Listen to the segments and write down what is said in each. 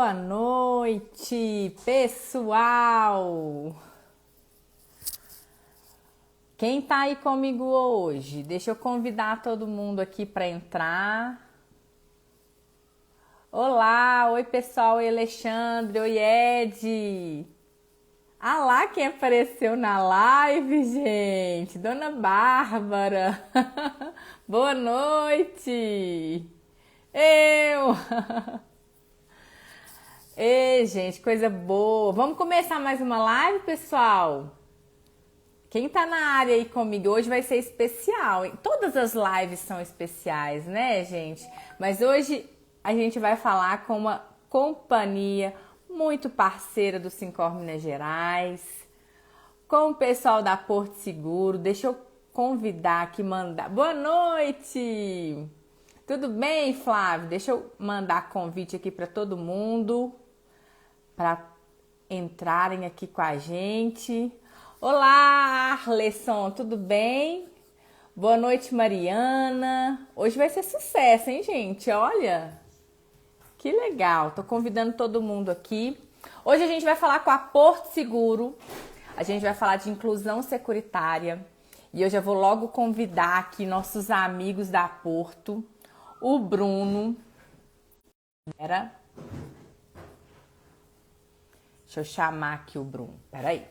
Boa noite, pessoal! Quem tá aí comigo hoje? Deixa eu convidar todo mundo aqui para entrar. Olá, oi pessoal, oi Alexandre, oi Ed. Ah lá quem apareceu na live, gente, Dona Bárbara. Boa noite. Eu. Ei, gente, coisa boa. Vamos começar mais uma live, pessoal? Quem tá na área aí comigo hoje vai ser especial, hein? Todas as lives são especiais, né, gente? Mas hoje a gente vai falar com uma companhia muito parceira do Sincor Minas Gerais, com o pessoal da Porto Seguro. Deixa eu convidar aqui, mandar. Boa noite! Tudo bem, Flávio? Deixa eu mandar convite aqui para todo mundo, para entrarem aqui com a gente. Olá, Arleson, tudo bem? Boa noite, Mariana. Hoje vai ser sucesso, hein, gente? Olha, que legal. Tô convidando todo mundo aqui. Hoje a gente vai falar com a Porto Seguro. A gente vai falar de inclusão securitária. E eu já vou logo convidar aqui nossos amigos da Porto. O Bruno. Deixa eu chamar aqui o Bruno. Peraí.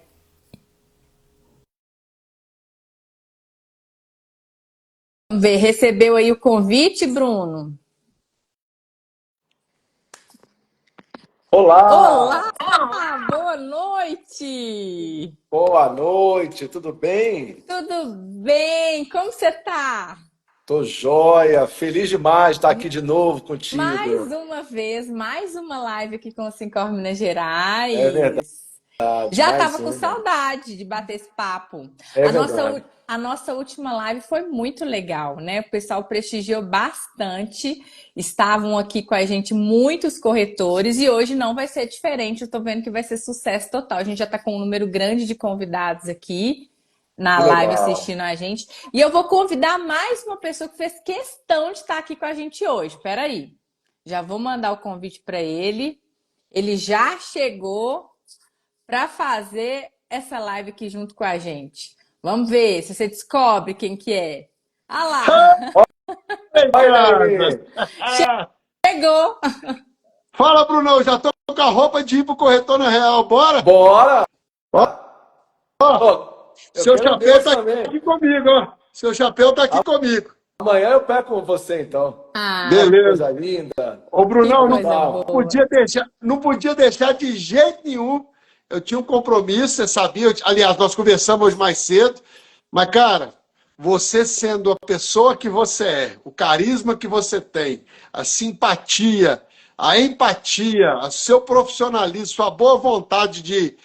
Vamos ver, recebeu aí o convite, Bruno? Olá! Olá, boa noite! Boa noite, tudo bem? Tudo bem? Como você tá? Tô joia, feliz demais de estar aqui de novo Mais contigo. uma vez, mais uma live aqui com o Sincor Minas É verdade, Gerais. Já mais tava com uma. saudade de bater esse papo. É A nossa, verdade. a nossa última live foi muito legal, né? O pessoal prestigiou bastante. Estavam aqui com a gente muitos corretores e hoje não vai ser diferente. Eu tô vendo que vai ser sucesso total. A gente já tá com um número grande de convidados aqui na Que live legal. assistindo a gente. E eu vou convidar mais uma pessoa que fez questão de estar aqui com a gente hoje. Peraí. Já vou mandar o convite para ele. Ele já chegou para fazer essa live aqui junto com a gente. Vamos ver se você descobre quem que é. Ah lá, Ei, Olha casa! aí! chegou. Fala, Brunão, já tô com a roupa de ir pro corretor na Real, bora? Bora! Ó, ó, Ô, eu seu quero chapéu Deus tá também. aqui comigo, ó. Seu chapéu tá aqui comigo. Amanhã eu pego com você, então. Ah, Olha que Beleza. coisa linda. Ô, que Brunão, não coisa Gustavo. boa. podia deixar, não podia deixar de jeito nenhum. Eu tinha um compromisso, você sabia. Aliás, nós conversamos hoje mais cedo. Mas, cara, você sendo a pessoa que você é, o carisma que você tem, a simpatia, a empatia, o seu profissionalismo, sua boa vontade de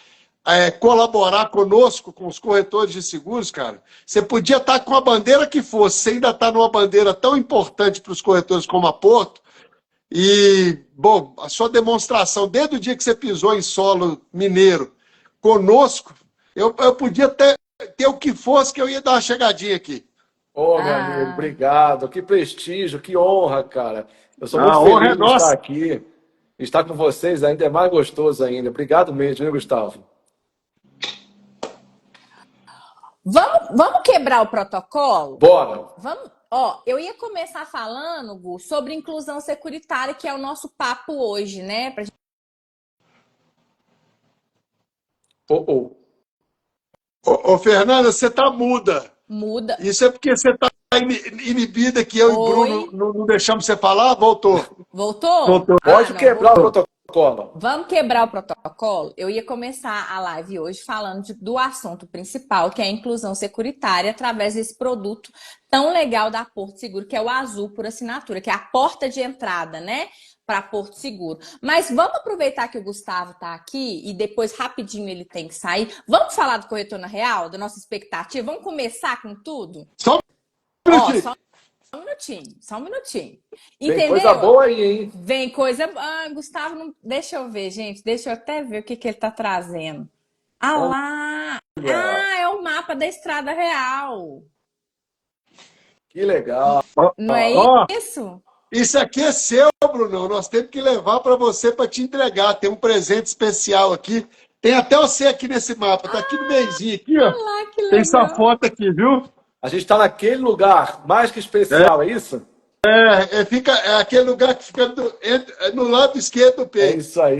colaborar conosco, com os corretores de seguros, cara, você podia estar com a bandeira que fosse, você ainda está numa bandeira tão importante para os corretores como a Porto. E, bom, a sua demonstração, desde o dia que você pisou em solo mineiro conosco, eu podia ter o que fosse que eu ia dar uma chegadinha aqui. Ô, meu amigo, Ah, obrigado. Que prestígio, que honra, cara. Eu sou muito A honra é feliz de estar nossa. aqui. Estar com vocês ainda é mais gostoso ainda. Obrigado mesmo, viu, Gustavo? vamos quebrar o protocolo? Bora! Vamos, ó, eu ia começar falando, Gu, sobre inclusão securitária, que é o nosso papo hoje, né? Pra gente Ô, ô. Ô, Fernanda, você tá muda. muda. Isso é porque você tá inibida que eu e Bruno Oi, não deixamos você falar? Voltou. voltou? Voltou. Ah, Pode não, quebrar o voltou. protocolo. Vamos quebrar o protocolo? Eu ia começar a live hoje falando do assunto principal, que é a inclusão securitária, através desse produto tão legal da Porto Seguro, que é o Azul por assinatura, que é a porta de entrada, né, para Porto Seguro. Mas vamos aproveitar que o Gustavo está aqui e depois rapidinho ele tem que sair. Vamos falar do Corretor na Real, da nossa expectativa? Vamos começar com tudo? Só um Ó, minutinho. só um minutinho, só um minutinho. Vem coisa Entendeu? boa aí, hein? Vem coisa. Ah, Gustavo, não... deixa eu ver, gente. Deixa eu até ver o que, que ele tá trazendo. Ah lá! Olha, Ah, é o mapa da Estrada Real. que legal. Ó, Não é ó, isso? Isso aqui é seu, Bruno. Nós temos que levar para você para te entregar. Tem um presente especial aqui. Tem até você aqui nesse mapa. Tá aqui no meizinho aqui, ó. Ah, que Tem sua legal. foto aqui, viu? A gente está naquele lugar mais que especial, é isso? É aquele lugar que fica no lado esquerdo do É peito. isso aí.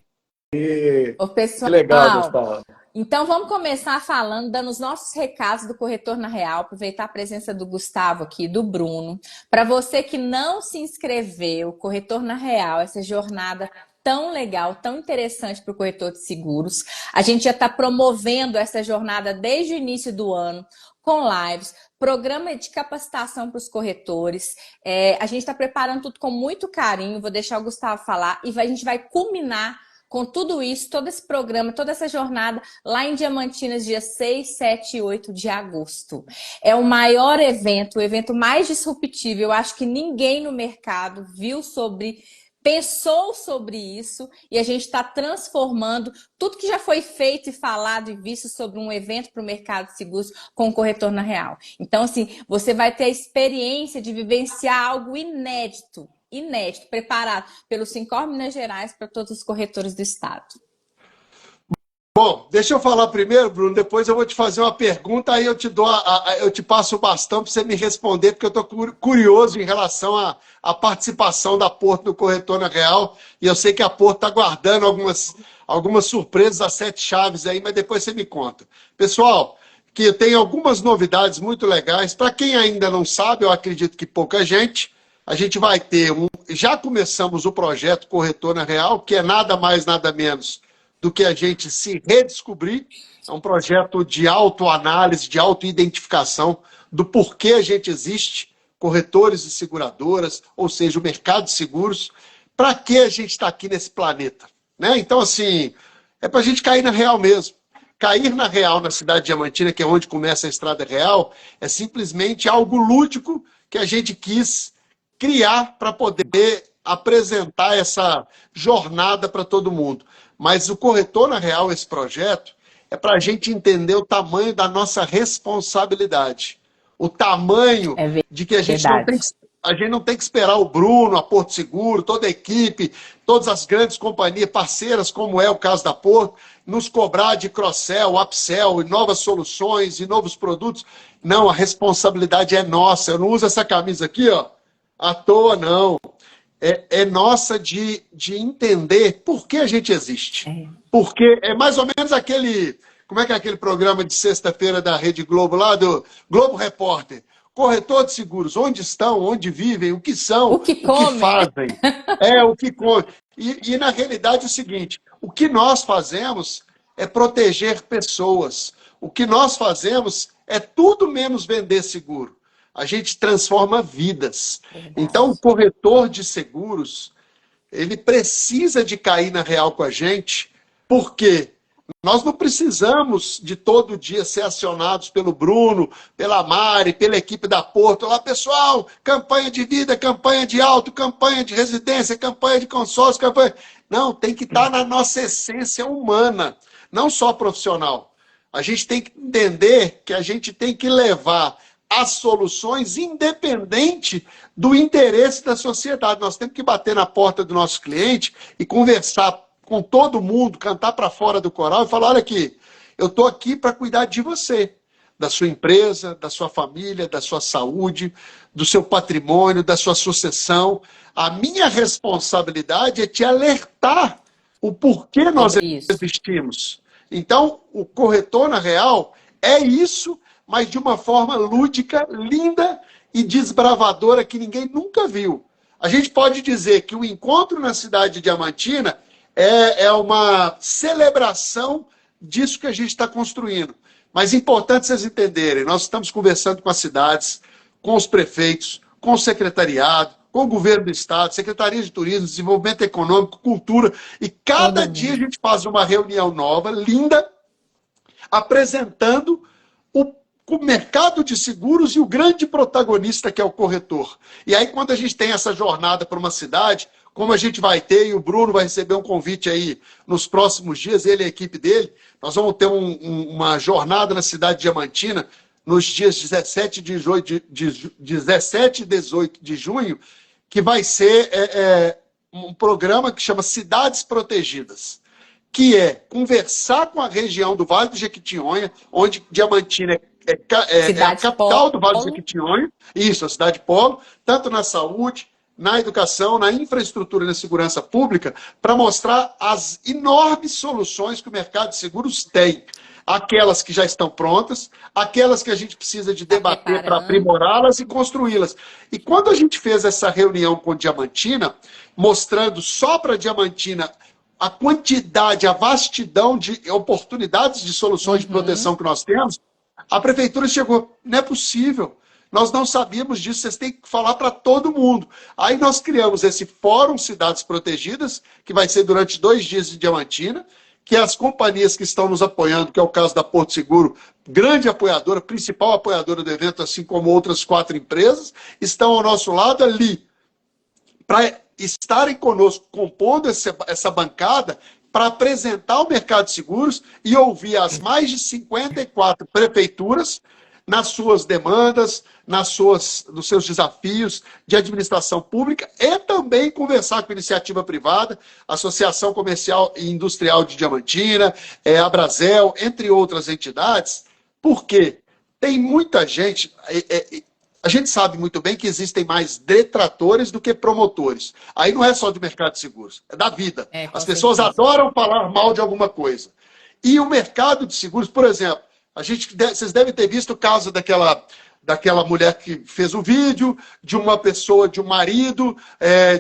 Ô, Que legal, pessoal, Gustavo. então vamos começar falando, dando os nossos recados do Corretor na Real, aproveitar a presença do Gustavo aqui, do Bruno. Para você que não se inscreveu, Corretor na Real, essa jornada tão legal, tão interessante para o corretor de seguros. A gente já está promovendo essa jornada desde o início do ano, com lives, programa de capacitação para os corretores. A gente está preparando tudo com muito carinho, vou deixar o Gustavo falar, e a gente vai culminar com tudo isso, todo esse programa, toda essa jornada, lá em Diamantinas, dia 6, 7 e 8 de agosto. É o maior evento, o evento mais disruptivo. Eu acho que ninguém no mercado pensou sobre isso, e a gente está transformando tudo que já foi feito e falado e visto sobre um evento para o mercado de seguros com o Corretor na Real. Então, assim, você vai ter a experiência de vivenciar algo inédito, preparado pelo Sincor Minas Gerais para todos os corretores do estado. Bom, deixa eu falar primeiro, Bruno, depois eu vou te fazer uma pergunta, aí eu te passo o bastão para você me responder, porque eu estou curioso em relação à participação da Porto no Corretor na Real, e eu sei que a Porto está guardando algumas surpresas às 7 chaves aí, mas depois você me conta. Pessoal, que tem algumas novidades muito legais. Para quem ainda não sabe, eu acredito que pouca gente, a gente vai ter já começamos o projeto Corretor na Real, que é nada mais, nada menos do que a gente se redescobrir. É um projeto de autoanálise, de autoidentificação do porquê a gente existe, corretores e seguradoras, ou seja, o mercado de seguros, para que a gente está aqui nesse planeta, né? Então, assim, é para a gente cair na real mesmo. Cair na real na cidade diamantina, que é onde começa a Estrada Real, é simplesmente algo lúdico que a gente quis criar para poder apresentar essa jornada para todo mundo. Mas o Corretor na Real, esse projeto, é para a gente entender o tamanho da nossa responsabilidade. O tamanho de que a gente não tem que esperar o Bruno, a Porto Seguro, toda a equipe, todas as grandes companhias parceiras, como é o caso da Porto, nos cobrar de cross-sell, upsell, e novas soluções e novos produtos. Não, a responsabilidade é nossa. Eu não uso essa camisa aqui, ó, à toa, não. É nossa de entender por que a gente existe. Porque é mais ou menos aquele... Como é que é aquele programa de sexta-feira da Rede Globo, lá do Globo Repórter? Corretor de seguros, onde estão, onde vivem, o que são, o que fazem. O que comem. E, na realidade, é o seguinte, o que nós fazemos é proteger pessoas. O que nós fazemos é tudo menos vender seguro. A gente transforma vidas. Então, o corretor de seguros, ele precisa de cair na real com a gente, porque nós não precisamos de todo dia ser acionados pelo Bruno, pela Mari, pela equipe da Porto. Olá, pessoal, campanha de vida, campanha de auto, campanha de residência, campanha de consórcio, campanha... Não, tem que estar na nossa essência humana, não só profissional. A gente tem que entender que a gente tem que levar as soluções independente do interesse da sociedade. Nós temos que bater na porta do nosso cliente e conversar com todo mundo, cantar para fora do coral e falar, olha aqui, eu estou aqui para cuidar de você, da sua empresa, da sua família, da sua saúde, do seu patrimônio, da sua sucessão. A minha responsabilidade é te alertar o porquê nós existimos. Então, o Corretor na Real é isso, mas de uma forma lúdica, linda e desbravadora que ninguém nunca viu. A gente pode dizer que o encontro na cidade de Diamantina é uma celebração disso que a gente está construindo. Mas é importante vocês entenderem, nós estamos conversando com as cidades, com os prefeitos, com o secretariado, com o governo do estado, Secretaria de Turismo, Desenvolvimento Econômico, Cultura, e cada dia a gente faz uma reunião nova, linda, apresentando o mercado de seguros e o grande protagonista que é o corretor. E aí, quando a gente tem essa jornada para uma cidade, como a gente vai ter, e o Bruno vai receber um convite aí nos próximos dias, ele e a equipe dele, nós vamos ter uma jornada na cidade de Diamantina, nos dias 17 e 18 de junho, que vai ser um programa que chama Cidades Protegidas, que é conversar com a região do Vale do Jequitinhonha, onde Diamantina é a capital do Vale do Jequitinhonha, isso, a cidade polo, tanto na saúde, na educação, na infraestrutura e na segurança pública, para mostrar as enormes soluções que o mercado de seguros tem. Aquelas que já estão prontas, aquelas que a gente precisa de debater para aprimorá-las e construí-las. E quando a gente fez essa reunião com Diamantina, mostrando só para Diamantina a quantidade, a vastidão de oportunidades de soluções de proteção que nós temos, a prefeitura chegou, não é possível. Nós não sabíamos disso, vocês têm que falar para todo mundo. Aí nós criamos esse Fórum Cidades Protegidas, que vai ser durante 2 dias de Diamantina, que as companhias que estão nos apoiando, que é o caso da Porto Seguro, grande apoiadora, principal apoiadora do evento, assim como outras 4 empresas, estão ao nosso lado ali, para estarem conosco, compondo essa bancada, para apresentar o mercado de seguros e ouvir as mais de 54 prefeituras nas suas demandas, nos seus desafios de administração pública e também conversar com a iniciativa privada, Associação Comercial e Industrial de Diamantina, a Brasel, entre outras entidades, porque tem muita gente... A gente sabe muito bem que existem mais detratores do que promotores. Aí não é só do mercado de seguros, é da vida. As pessoas adoram falar mal de alguma coisa. E o mercado de seguros, por exemplo, vocês devem ter visto o caso daquela mulher que fez o vídeo, de uma pessoa, de um marido,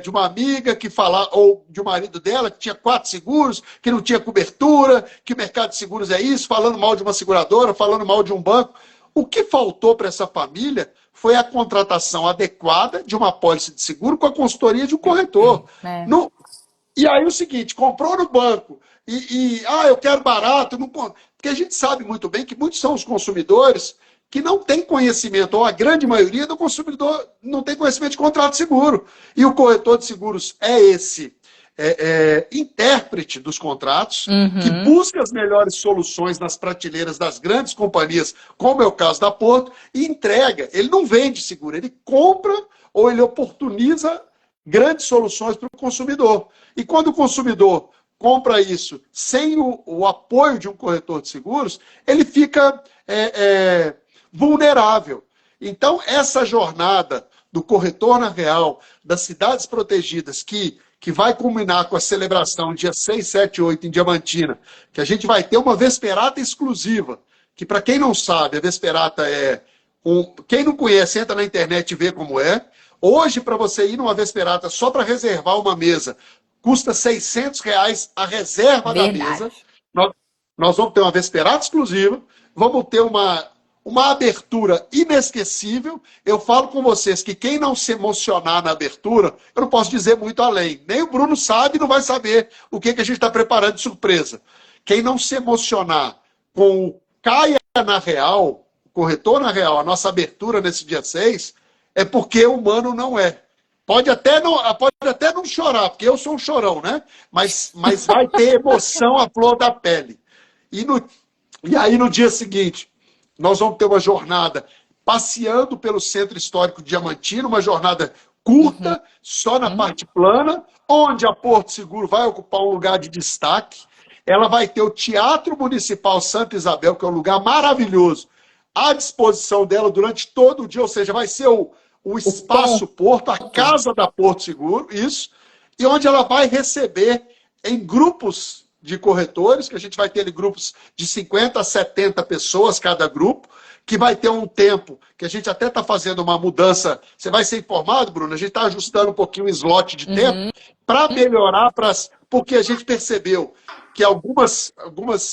de uma amiga que fala, ou de um marido dela, que tinha 4 seguros, que não tinha cobertura, que o mercado de seguros é isso, falando mal de uma seguradora, falando mal de um banco. O que faltou para essa família foi a contratação adequada de uma apólice de seguro com a consultoria de um corretor. E aí o seguinte, comprou no banco eu quero barato, não... porque a gente sabe muito bem que muitos são os consumidores que não têm conhecimento, ou a grande maioria do consumidor não tem conhecimento de contrato de seguro. E o corretor de seguros é esse intérprete dos contratos, que busca as melhores soluções nas prateleiras das grandes companhias, como é o caso da Porto, e entrega. Ele não vende seguro, ele compra ou ele oportuniza grandes soluções para o consumidor. E quando o consumidor compra isso sem o apoio de um corretor de seguros, ele fica vulnerável. Então, essa jornada do corretor na real, das cidades protegidas, que vai culminar com a celebração dia 6, 7 e 8 em Diamantina, que a gente vai ter uma vesperata exclusiva, que para quem não sabe, a vesperata quem não conhece, entra na internet e vê como é. Hoje, para você ir numa vesperata só para reservar uma mesa, custa R$600 a reserva da mesa. Nós vamos ter uma vesperata exclusiva, vamos ter uma abertura inesquecível. Eu falo com vocês que quem não se emocionar na abertura, eu não posso dizer muito além. Nem o Bruno sabe, não vai saber o que a gente está preparando de surpresa. Quem não se emocionar com o Caia na Real, o corretor na Real, a nossa abertura nesse dia 6, é porque humano não é. Pode até não chorar, porque eu sou um chorão, né? Mas vai ter emoção à flor da pele. E aí, no dia seguinte, nós vamos ter uma jornada passeando pelo Centro Histórico Diamantino, uma jornada curta, só na parte plana, onde a Porto Seguro vai ocupar um lugar de destaque. Ela vai ter o Teatro Municipal Santa Isabel, que é um lugar maravilhoso, à disposição dela durante todo o dia, ou seja, vai ser o Espaço Porto, a casa da Porto Seguro, isso, e onde ela vai receber em grupos de corretores, que a gente vai ter ali grupos de 50 a 70 pessoas cada grupo, que vai ter um tempo, que a gente até está fazendo uma mudança, você vai ser informado, Bruno, a gente está ajustando um pouquinho o slot de tempo, para melhorar, porque a gente percebeu que algumas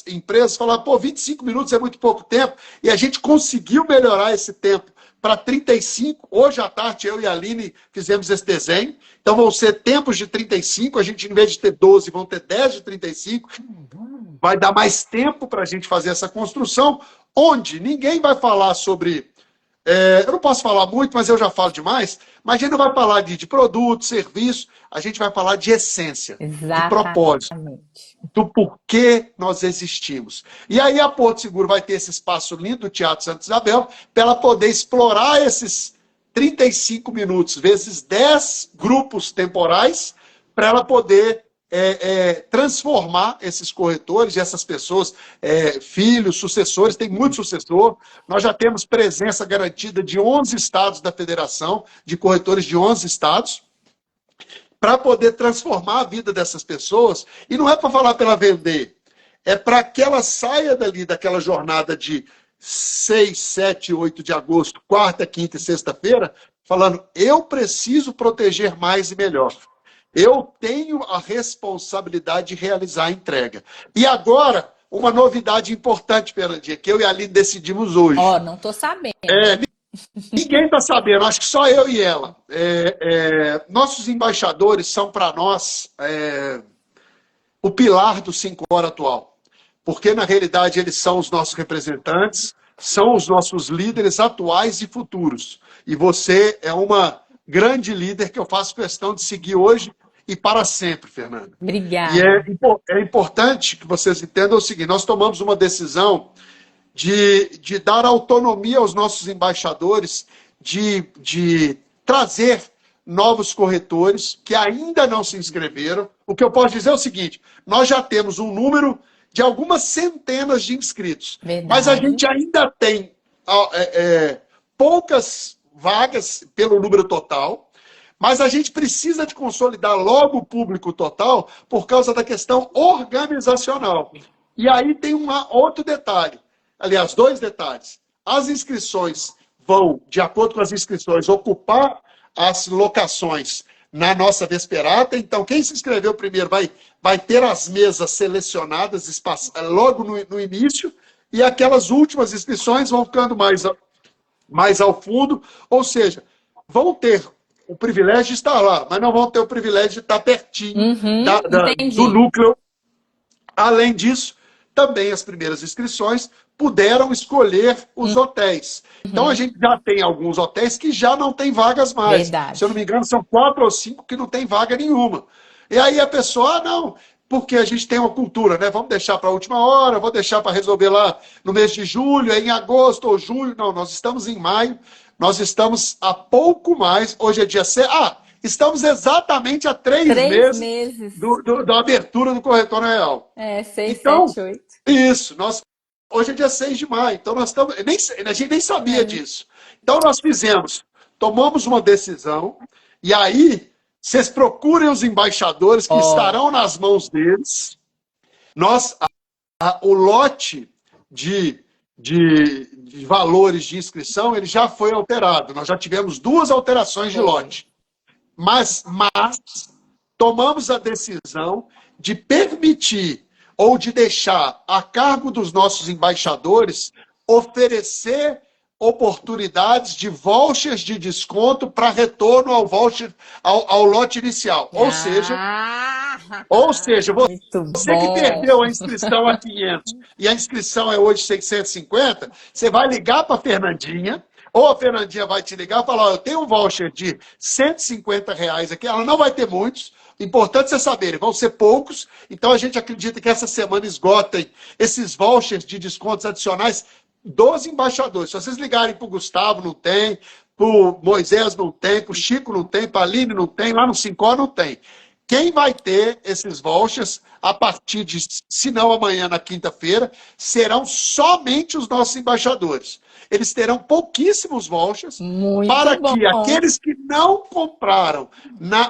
empresas falaram, 25 minutos é muito pouco tempo, e a gente conseguiu melhorar esse tempo para 35. Hoje à tarde, eu e a Aline fizemos esse desenho. Então, vão ser tempos de 35. A gente, em vez de ter 12, vão ter 10 de 35. Vai dar mais tempo para a gente fazer essa construção, onde ninguém vai falar sobre... eu não posso falar muito, mas eu já falo demais. Mas a gente não vai falar de produto, serviço. A gente vai falar de essência, de propósito, do porquê nós existimos. E aí a Porto Seguro vai ter esse espaço lindo do Teatro Santa Isabel para ela poder explorar esses 35 minutos vezes 10 grupos temporais para ela poder transformar esses corretores e essas pessoas, filhos, sucessores, tem muito sucessor. Nós já temos presença garantida de 11 estados da federação, de corretores de 11 estados, para poder transformar a vida dessas pessoas. E não é para falar para ela vender, é para que ela saia dali, daquela jornada de 6, 7, 8 de agosto, quarta, quinta e sexta-feira, falando, eu preciso proteger mais e melhor. Eu tenho a responsabilidade de realizar a entrega. E agora, uma novidade importante, Fernandinha, que eu e a Aline decidimos hoje. Não estou sabendo. Ninguém está sabendo, acho que só eu e ela. Nossos embaixadores são para nós o pilar do 5 Horas atual. Porque, na realidade, eles são os nossos representantes, são os nossos líderes atuais e futuros. E você é uma grande líder que eu faço questão de seguir hoje e para sempre, Fernanda. Obrigada. E é importante que vocês entendam o seguinte, nós tomamos uma decisão de dar autonomia aos nossos embaixadores, de trazer novos corretores que ainda não se inscreveram. O que eu posso dizer é o seguinte, nós já temos um número de algumas centenas de inscritos, Verdade. mas a gente ainda tem poucas vagas pelo número total, mas a gente precisa de consolidar logo o público total por causa da questão organizacional. E aí tem outro detalhe, aliás, 2 detalhes. As inscrições vão, de acordo com as inscrições, ocupar as locações na nossa Vesperata. Então, quem se inscreveu primeiro vai ter as mesas selecionadas logo no início, e aquelas últimas inscrições vão ficando mais ao fundo, ou seja, vão ter o privilégio de estar lá, mas não vão ter o privilégio de estar pertinho do núcleo. Além disso, também as primeiras inscrições puderam escolher os hotéis. Então, a gente já tem alguns hotéis que já não tem vagas mais. Verdade. Se eu não me engano, são 4 ou 5 que não tem vaga nenhuma. E aí a pessoa, não, porque a gente tem uma cultura, né? Vamos deixar para a última hora, vou deixar para resolver lá no mês de julho, em agosto ou julho. Não, nós estamos em maio, nós estamos há pouco mais, hoje é dia 6. Estamos exatamente há 3 meses da abertura do Corretor Real. 6, então, 7, 8. Isso, hoje é dia 6 de maio, então nós estamos. A gente nem sabia disso. Então nós tomamos uma decisão, e aí vocês procurem os embaixadores que estarão nas mãos deles. O lote de valores de inscrição ele já foi alterado. Nós já tivemos 2 alterações de lote. Mas tomamos a decisão de permitir ou de deixar a cargo dos nossos embaixadores oferecer oportunidades de vouchers de desconto para retorno ao voucher, ao lote inicial. Ou seja, você que perdeu a inscrição a 500 e a inscrição é hoje 650, você vai ligar para a Fernandinha, ou a Fernandinha vai te ligar e falar, eu tenho um voucher de R$150 aqui, ela não vai ter muitos, importante vocês saberem, vão ser poucos, então a gente acredita que essa semana esgotem esses vouchers de descontos adicionais dos embaixadores. Se vocês ligarem para o Gustavo, não tem, para o Moisés não tem, para o Chico não tem, para a Aline não tem, lá no 5 não tem. Quem vai ter esses vouchers a partir de, se não amanhã, na quinta-feira, serão somente os nossos embaixadores. Eles terão pouquíssimos vouchers para que aqueles que não compraram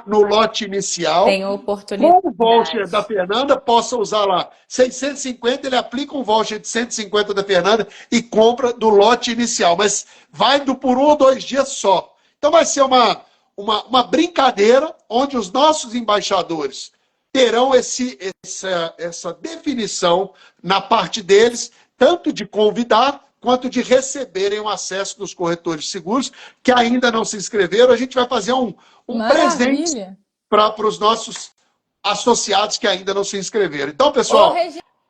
no lote inicial, com o voucher da Fernanda, possam usar lá 650, ele aplica um voucher de 150 da Fernanda e compra do lote inicial, mas vai por 1 ou 2 dias só. Então vai ser uma brincadeira onde os nossos embaixadores terão essa definição na parte deles, tanto de convidar quanto de receberem o acesso dos corretores de seguros, que ainda não se inscreveram. A gente vai fazer um presente para os nossos associados que ainda não se inscreveram. Então, pessoal,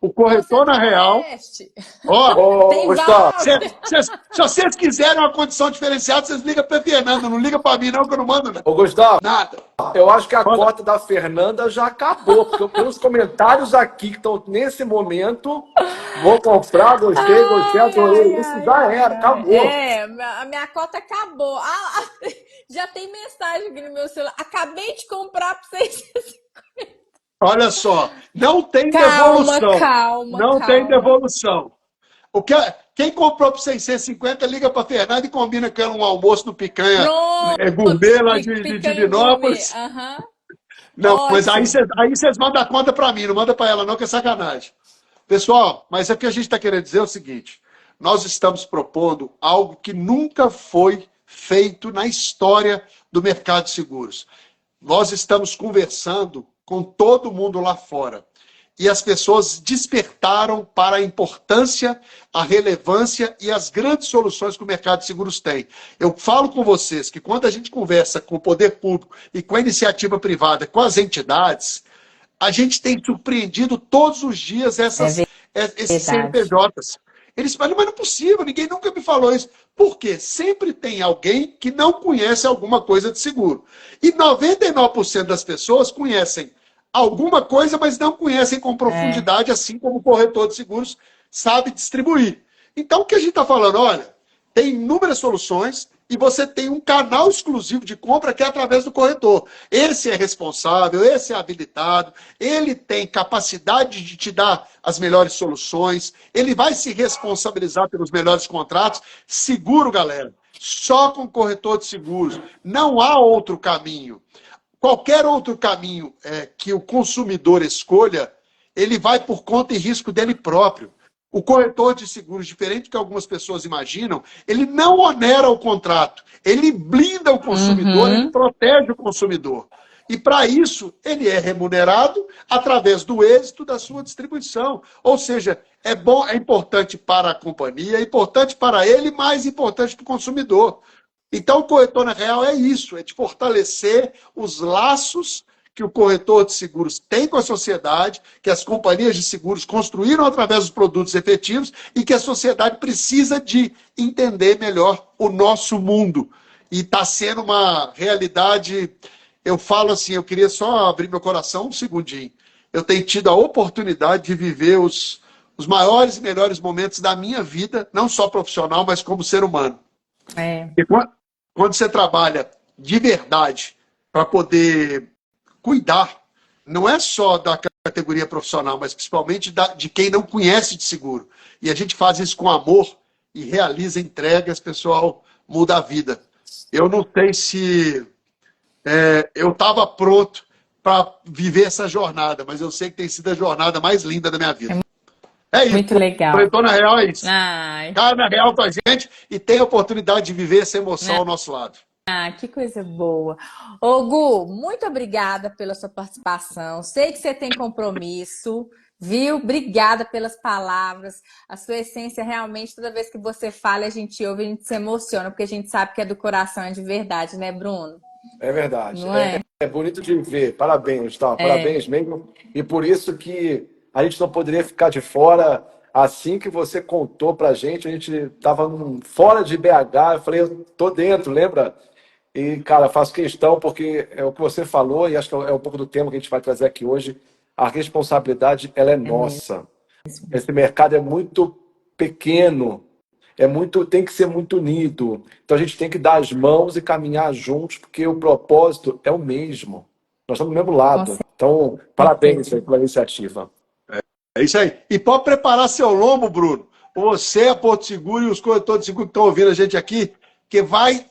O corretor na real, Centro-Oeste. ó, Ô, Tem Gustavo, vários. se vocês quiserem uma condição diferenciada, vocês ligam para Fernanda, não liga para mim não, que eu não mando ô, Gustavo, nada. eu acho que a Manda. cota da Fernanda já acabou, porque pelos comentários aqui que estão nesse momento, vou comprar, gostei, Ai, ai, adorei. Isso ai, já ai, era, ai. acabou. A minha cota acabou. Já tem mensagem aqui no meu celular. Acabei de comprar para vocês. Olha só, não tem Calma, devolução. calma, Não tem calma. devolução. Quem comprou por 650, liga para Fernanda e combina que é um almoço no Picanha Pronto. Gourmet lá de Picanha gourmet. Divinópolis. Aham. Não, mas aí Ótimo. vocês mandam a conta para mim, não manda para ela não, que é sacanagem. Pessoal, mas é que a gente está querendo dizer o seguinte, nós estamos propondo algo que nunca foi feito na história do mercado de seguros. Nós estamos conversando com todo mundo lá fora. E as pessoas despertaram para a importância, a relevância e as grandes soluções que o mercado de seguros tem. Eu falo com vocês que quando a gente conversa com o poder público e com a iniciativa privada, com as entidades, a gente tem surpreendido todos os dias esses Verdade. CNPJs. Eles falam, mas não é possível, ninguém nunca me falou isso. Por quê? Sempre tem alguém que não conhece alguma coisa de seguro. E 99% das pessoas conhecem alguma coisa, mas não conhecem com profundidade, assim como o corretor de seguros sabe distribuir. Então, o que a gente está falando? Olha, tem inúmeras soluções e você tem um canal exclusivo de compra que é através do corretor. Esse é responsável, esse é habilitado, ele tem capacidade de te dar as melhores soluções, ele vai se responsabilizar pelos melhores contratos. Seguro, galera, só com corretor de seguros. Não há outro caminho. Qualquer outro caminho que o consumidor escolha, ele vai por conta e risco dele próprio. O corretor de seguros, diferente do que algumas pessoas imaginam, ele não onera o contrato, ele blinda o consumidor, ele protege o consumidor. E para isso, ele é remunerado através do êxito da sua distribuição. Ou seja, é bom, é importante para a companhia, é importante para ele, mais importante para o consumidor. Então, o corretor na real é isso, é de fortalecer os laços que o corretor de seguros tem com a sociedade, que as companhias de seguros construíram através dos produtos efetivos e que a sociedade precisa de entender melhor o nosso mundo. E está sendo uma realidade, eu falo assim, eu queria só abrir meu coração um segundinho. Eu tenho tido a oportunidade de viver os maiores e melhores momentos da minha vida, não só profissional, mas como ser humano. E quando você trabalha de verdade para poder cuidar, não é só da categoria profissional, mas principalmente de quem não conhece de seguro. E a gente faz isso com amor e realiza entregas, pessoal, muda a vida. Eu não sei se eu estava pronto para viver essa jornada, mas eu sei que tem sido a jornada mais linda da minha vida. É isso. Muito legal. Corretor na real é isso. Ai. Cara na real com a gente e tem a oportunidade de viver essa emoção ao nosso lado. Que coisa boa. Ô, Gu, muito obrigada pela sua participação. Sei que você tem compromisso, viu? Obrigada pelas palavras. A sua essência, realmente, toda vez que você fala, a gente ouve, a gente se emociona, porque a gente sabe que é do coração, é de verdade, né, Bruno? É verdade. Não é? É bonito de ver. Parabéns, Gustavo. Parabéns mesmo. E por isso que a gente não poderia ficar de fora. Assim que você contou pra gente, a gente estava fora de BH. Eu falei, eu tô dentro, lembra? E, cara, faço questão, porque é o que você falou, e acho que é um pouco do tema que a gente vai trazer aqui hoje. A responsabilidade, ela é nossa. Esse mercado é muito pequeno, tem que ser muito unido. Então a gente tem que dar as mãos e caminhar juntos, porque o propósito é o mesmo. Nós estamos do mesmo lado. Então, parabéns aí pela iniciativa. É isso aí. E pode preparar seu lombo, Bruno. Você, a Porto Seguro e os corretores de seguro que estão ouvindo a gente aqui, que vai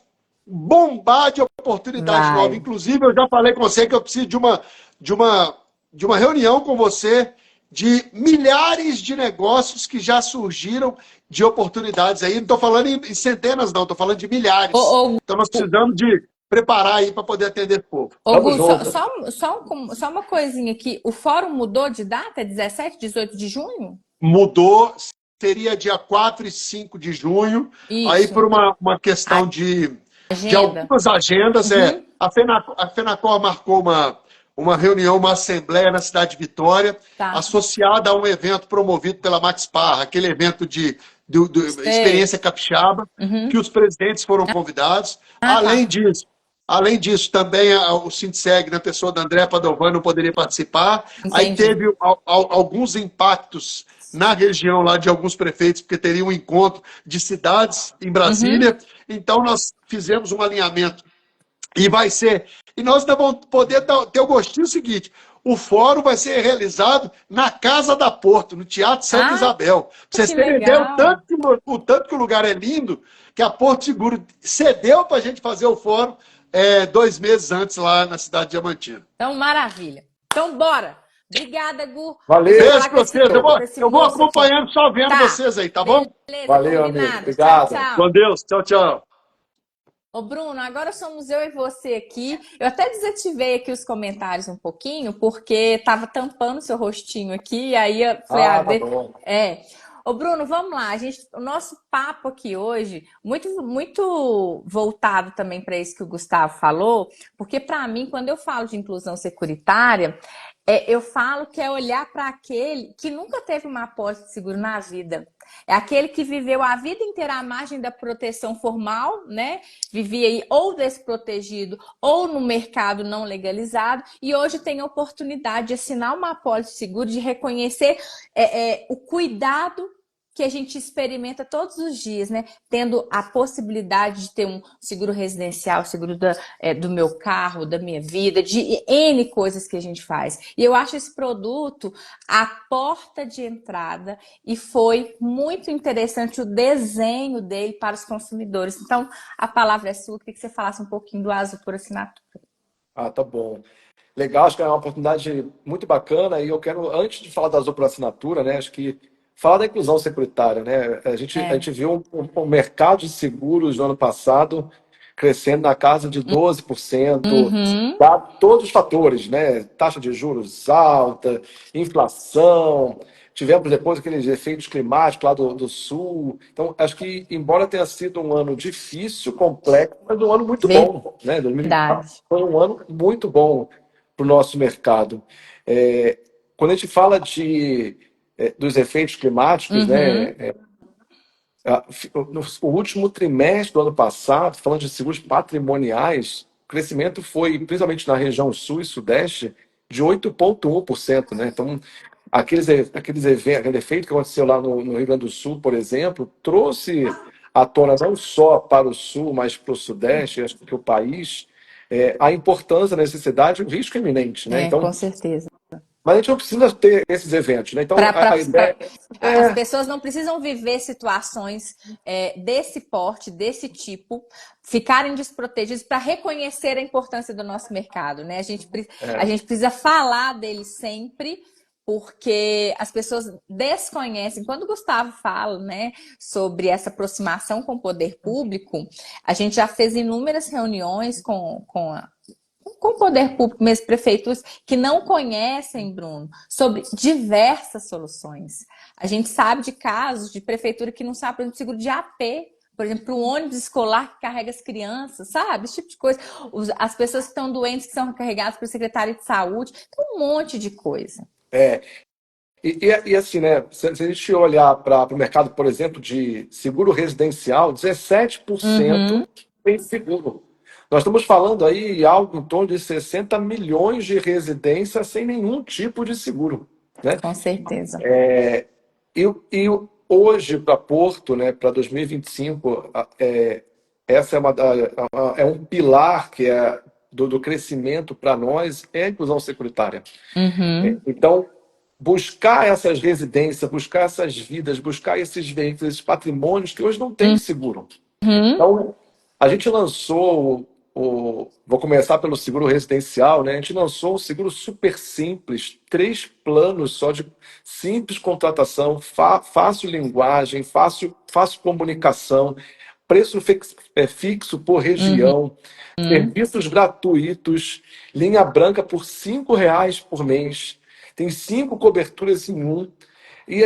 bombar de oportunidade nova. Inclusive, eu já falei com você que eu preciso de uma reunião com você de milhares de negócios que já surgiram de oportunidades aí. Não estou falando em centenas, não. Estou falando de milhares. Então, nós precisamos de preparar aí para poder atender o povo. Ô, Gu, só uma coisinha aqui. O fórum mudou de data? 17, 18 de junho? Mudou. Seria dia 4 e 5 de junho. Isso. Aí, por uma questão de algumas agendas, a FENACOR marcou uma reunião, uma assembleia na cidade de Vitória, Tá. associada a um evento promovido pela Max Parra, aquele evento do Sei. Experiência Capixaba, Uhum. que os presidentes foram convidados. Ah, tá. Além disso, também o Sintseg, na pessoa da André Padovani, não poderia participar. Aí Entendi. teve alguns impactos na região lá de alguns prefeitos, porque teria um encontro de cidades em Uhum. Brasília. Então, nós fizemos um alinhamento e vai ser. E nós ainda vamos poder ter o gostinho seguinte: o fórum vai ser realizado na Casa da Porto, no Teatro Santa Ah, Isabel. Pra vocês que terem ideia, legal. o tanto que o lugar é lindo, que a Porto Seguro cedeu para a gente fazer o fórum 2 meses antes lá na cidade de Diamantina. Então, maravilha. Então, bora. Obrigada, Gu. Deixa eu Valeu, Beijo falar com para esse, vocês. com esse Eu vou moço aqui. acompanhando, só vendo Tá. vocês aí, tá bom? Beleza, valeu, amigo. combinado. Tchau, Obrigado. Com tchau. Deus. Tchau, tchau. Ô, Bruno, agora somos eu e você aqui. Eu até desativei aqui os comentários um pouquinho, porque tava tampando seu rostinho aqui, e aí eu falei, Ah, tá bom. Ô, Bruno, vamos lá. O nosso papo aqui hoje, muito voltado também para isso que o Gustavo falou, porque para mim, quando eu falo de inclusão securitária, eu falo que é olhar para aquele que nunca teve uma apólice de seguro na vida. É aquele que viveu a vida inteira à margem da proteção formal, né? Vivia aí ou desprotegido ou no mercado não legalizado e hoje tem a oportunidade de assinar uma apólice de seguro, de reconhecer o cuidado que a gente experimenta todos os dias, né? Tendo a possibilidade de ter um seguro residencial, seguro do meu carro, da minha vida, de N coisas que a gente faz. E eu acho esse produto a porta de entrada e foi muito interessante o desenho dele para os consumidores. Então, a palavra é sua, queria que você falasse um pouquinho do Azul por assinatura. Ah, tá bom. Legal, acho que é uma oportunidade muito bacana e eu quero, antes de falar da Azul por assinatura, né, acho que falar da inclusão securitária, né? A É. gente viu um mercado de seguros no ano passado crescendo na casa de 12%, Uhum. dado todos os fatores, né? Taxa de juros alta, inflação, tivemos depois aqueles efeitos climáticos lá do sul. Então, acho que, embora tenha sido um ano difícil, complexo, mas um ano muito bom, né? 2024 Verdade. foi um ano muito bom para o nosso mercado. É, quando a gente fala dos efeitos climáticos, Uhum. né? No último trimestre do ano passado, falando de seguros patrimoniais, o crescimento foi, principalmente na região sul e sudeste, de 8,1%, né? Então, aquele efeito que aconteceu lá no Rio Grande do Sul, por exemplo, trouxe à tona não só para o sul, mas para o sudeste, acho que o país, a importância, a necessidade e o risco iminente, né? Então, Com certeza. mas a gente não precisa ter esses eventos, né? Então, a ideia As é, pessoas não precisam viver situações desse porte, desse tipo, ficarem desprotegidos para reconhecer a importância do nosso mercado, né? A gente precisa falar dele sempre, porque as pessoas desconhecem. Quando o Gustavo fala, né, sobre essa aproximação com o poder público, a gente já fez inúmeras reuniões com o poder público, mesmo prefeituras que não conhecem, Bruno, sobre diversas soluções. A gente sabe de casos de prefeitura que não sabe, por exemplo, seguro de AP, por exemplo, o ônibus escolar que carrega as crianças, sabe? Esse tipo de coisa. As pessoas que estão doentes, que são carregadas pelo secretário de saúde, tem um monte de coisa. e assim, né? Se a gente olhar para o mercado, por exemplo, de seguro residencial, 17% Uhum, tem seguro. Nós estamos falando aí algo em torno de 60 milhões de residências sem nenhum tipo de seguro, né? com certeza. E hoje, para Porto, né, para 2025, essa é um pilar que é do crescimento para nós, é a inclusão securitária. Uhum, Então, buscar essas residências, buscar essas vidas, buscar esses veículos, esses patrimônios que hoje não têm seguro. uhum, Então, a gente lançou vou começar pelo seguro residencial, né? A gente lançou um seguro super simples, 3 planos só de simples contratação, fácil linguagem, fácil comunicação, preço fixo por uhum, região, serviços gratuitos, linha branca por R$ 5 por mês, tem 5 coberturas em um, e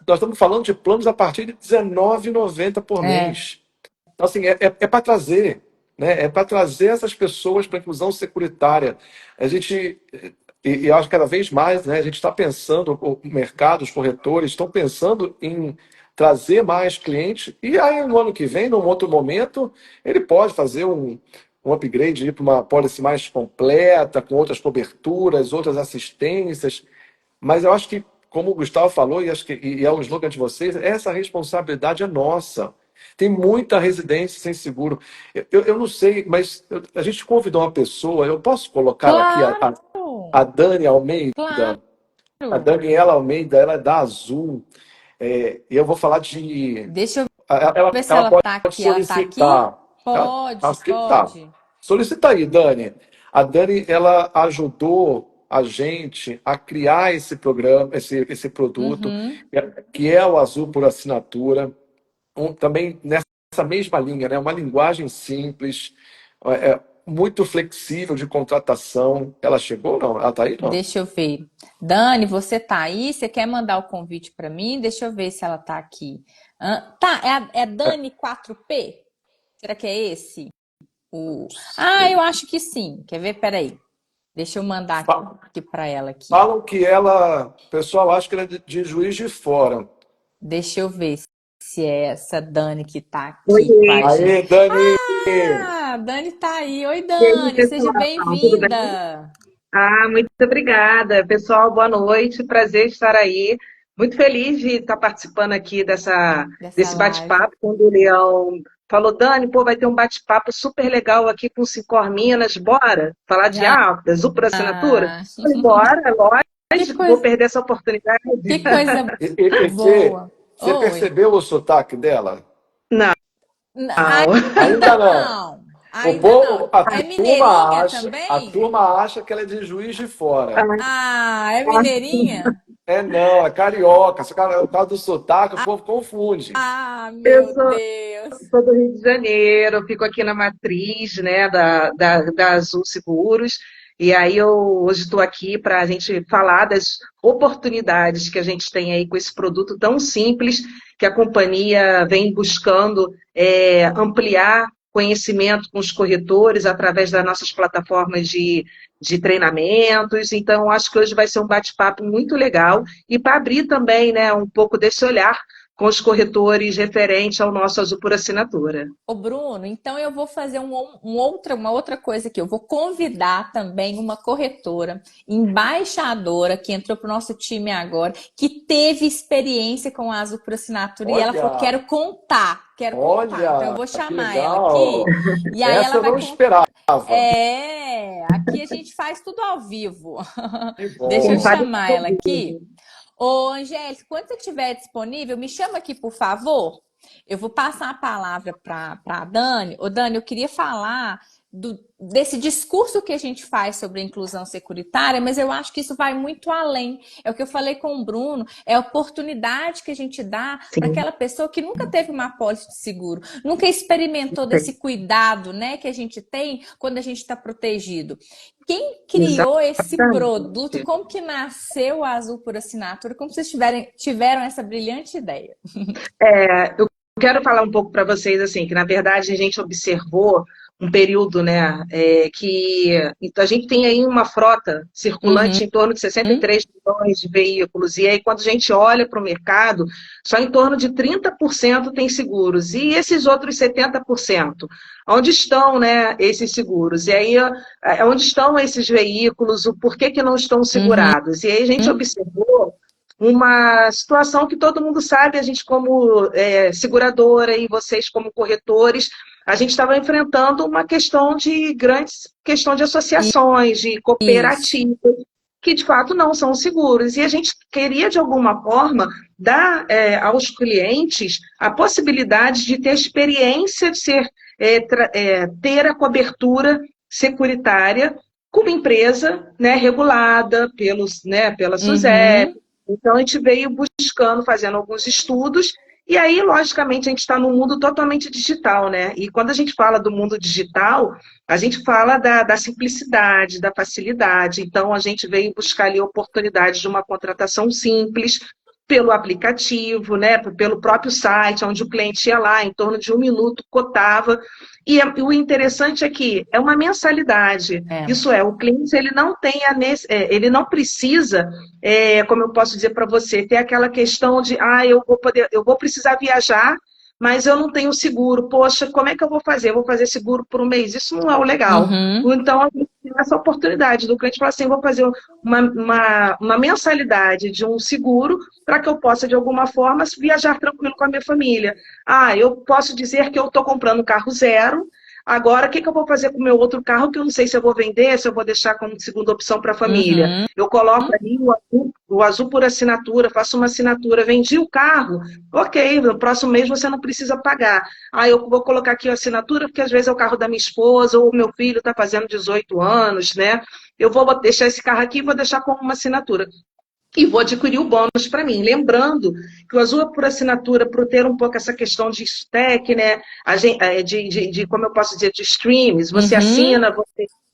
nós estamos falando de planos a partir de R$ 19,90 por é, mês. Então, assim, é para trazer. né? É para trazer essas pessoas para a inclusão securitária. A gente, e acho que cada vez mais, né, a gente está pensando, o mercado, os corretores estão pensando em trazer mais clientes, e aí no ano que vem, num outro momento, ele pode fazer um upgrade, ir para uma policy mais completa, com outras coberturas, outras assistências. Mas eu acho que, como o Gustavo falou, e acho que e é o slogan de vocês, essa responsabilidade é nossa. Tem muita residência sem seguro. Eu não sei, mas a gente convidou uma pessoa, eu posso colocar aqui Claro, a Dani Almeida, a claro. Daniela Almeida, ela é da Azul, e eu vou falar de. Deixa eu ver se Ela ela pode tá aqui. Ela tá aqui? solicitar. Pode, Acho que tá. pode. Solicita aí, Dani. A Dani, ela ajudou a gente a criar esse programa, esse produto, Uhum. que é o Azul por Assinatura, também nessa mesma linha, né? Uma linguagem simples, muito flexível de contratação. Ela chegou ou não? Ela tá aí, não? Deixa eu ver. Dani, você tá aí? Você quer mandar o convite para mim? Deixa eu ver se ela tá aqui. Tá, é Dani 4P? Será que é esse? Eu acho que sim. Quer ver? Peraí. Deixa eu mandar Fa- aqui para ela aqui. Falam que ela, o pessoal acha que ela é de Juiz de Fora. Deixa eu ver se é essa Dani que tá aqui com Oiê, a gente. Aê, Dani! A Dani tá aí. Oi, e aí, Dani, seja pessoal, tudo bem? bem-vinda Muito obrigada. Pessoal, boa noite, prazer estar aí. Muito feliz de estar participando aqui dessa desse live. bate-papo, quando o Leão falou, Dani, pô, vai ter um bate-papo super legal aqui com o Cincor Minas, bora? Falar de Azul por assinatura? Ah, Falei, bora, que lógico, vou coisa, perder essa oportunidade. que coisa E boa. você Oi. percebeu o sotaque dela? Não, Ainda Ainda não. não. O Ainda não. povo, É mineirinha a também? turma acha que ela é de Juiz de Fora. Ah, é mineirinha? É não, é carioca. Só que por causa do sotaque, o povo confunde. Ah, eu meu sou Deus. Sou do Rio de Janeiro, fico aqui na matriz, né, da Azul Seguros, e aí eu hoje estou aqui para a gente falar das oportunidades que a gente tem aí com esse produto tão simples que a companhia vem buscando ampliar conhecimento com os corretores através das nossas plataformas de treinamentos. Então, acho que hoje vai ser um bate-papo muito legal e para abrir também, né, um pouco desse olhar com os corretores referente ao nosso Azul por Assinatura. Ô, Bruno, então eu vou fazer uma outra coisa aqui. Eu vou convidar também uma corretora, embaixadora, que entrou para o nosso time agora, que teve experiência com a Azul por Assinatura e ela falou: Olha, quero contar, quero contar. Então eu olha, vou que chamar ela aqui legal. e aí Essa ela eu vai não contar. esperava. Aqui a gente faz tudo ao vivo. Que Deixa eu Quem bom. sabe chamar ao ela aqui. vivo. Ô, Angélica, quando você estiver disponível, me chama aqui, por favor. Eu vou passar a palavra para a Dani. Ô, Dani, eu queria falar desse discurso que a gente faz sobre a inclusão securitária, mas eu acho que isso vai muito além. É o que eu falei com o Bruno, é a oportunidade que a gente dá para Sim, aquela pessoa que nunca teve uma apólice de seguro, nunca experimentou desse cuidado, né, que a gente tem quando a gente está protegido. Quem criou esse produto? exatamente. Como que nasceu a Azul por Assinatura? Como vocês tiveram essa brilhante ideia? Eu quero falar um pouco para vocês assim, que na verdade a gente observou um período, né, que então, a gente tem aí uma frota Uhum. circulante em torno de 63 milhões de veículos, e aí quando a gente olha para o mercado, só em torno de 30% tem seguros, e esses outros 70%, onde estão, né, esses seguros? E aí, onde estão esses veículos, o porquê que não estão Uhum. segurados? E aí a gente observou uma situação que todo mundo sabe, a gente como seguradora e vocês como corretores, a gente estava enfrentando uma questão de associações, de Isso. cooperativas, que de fato não são seguros. E a gente queria, de alguma forma, dar aos clientes a possibilidade de ter experiência de ter a cobertura securitária com uma empresa, né, regulada pela SUSEP. Uhum. Então, a gente veio buscando, fazendo alguns estudos, e aí, logicamente, a gente está num mundo totalmente digital, né? E quando a gente fala do mundo digital, a gente fala da simplicidade, da facilidade. Então, a gente veio buscar ali oportunidades de uma contratação simples, pelo aplicativo, né, pelo próprio site, onde o cliente ia lá, em torno de 1 minuto, cotava. E o interessante é que é uma mensalidade. Isso é, o cliente ele não tem ele não precisa, como eu posso dizer para você, ter aquela questão de eu vou precisar viajar, mas eu não tenho seguro. Poxa, como é que eu vou fazer? Eu vou fazer seguro por um mês? Isso não é o legal. Então, a gente tem essa oportunidade do cliente falar assim, vou fazer uma mensalidade de um seguro para que eu possa, de alguma forma, viajar tranquilo com a minha família. Eu posso dizer que eu estou comprando um carro zero, agora o que eu vou fazer com o meu outro carro, que eu não sei se eu vou vender, se eu vou deixar como segunda opção para a família. Eu coloco ali o azul por assinatura, faço uma assinatura, vendi o carro, ok, no próximo mês você não precisa pagar. Eu vou colocar aqui a assinatura, porque às vezes é o carro da minha esposa, ou o meu filho está fazendo 18 anos, né? Eu vou deixar esse carro aqui e vou deixar como uma assinatura. E vou adquirir o bônus para mim. Lembrando que o Azul é por assinatura, por ter um pouco essa questão de stack, né? Como eu posso dizer, de streams. Você assina,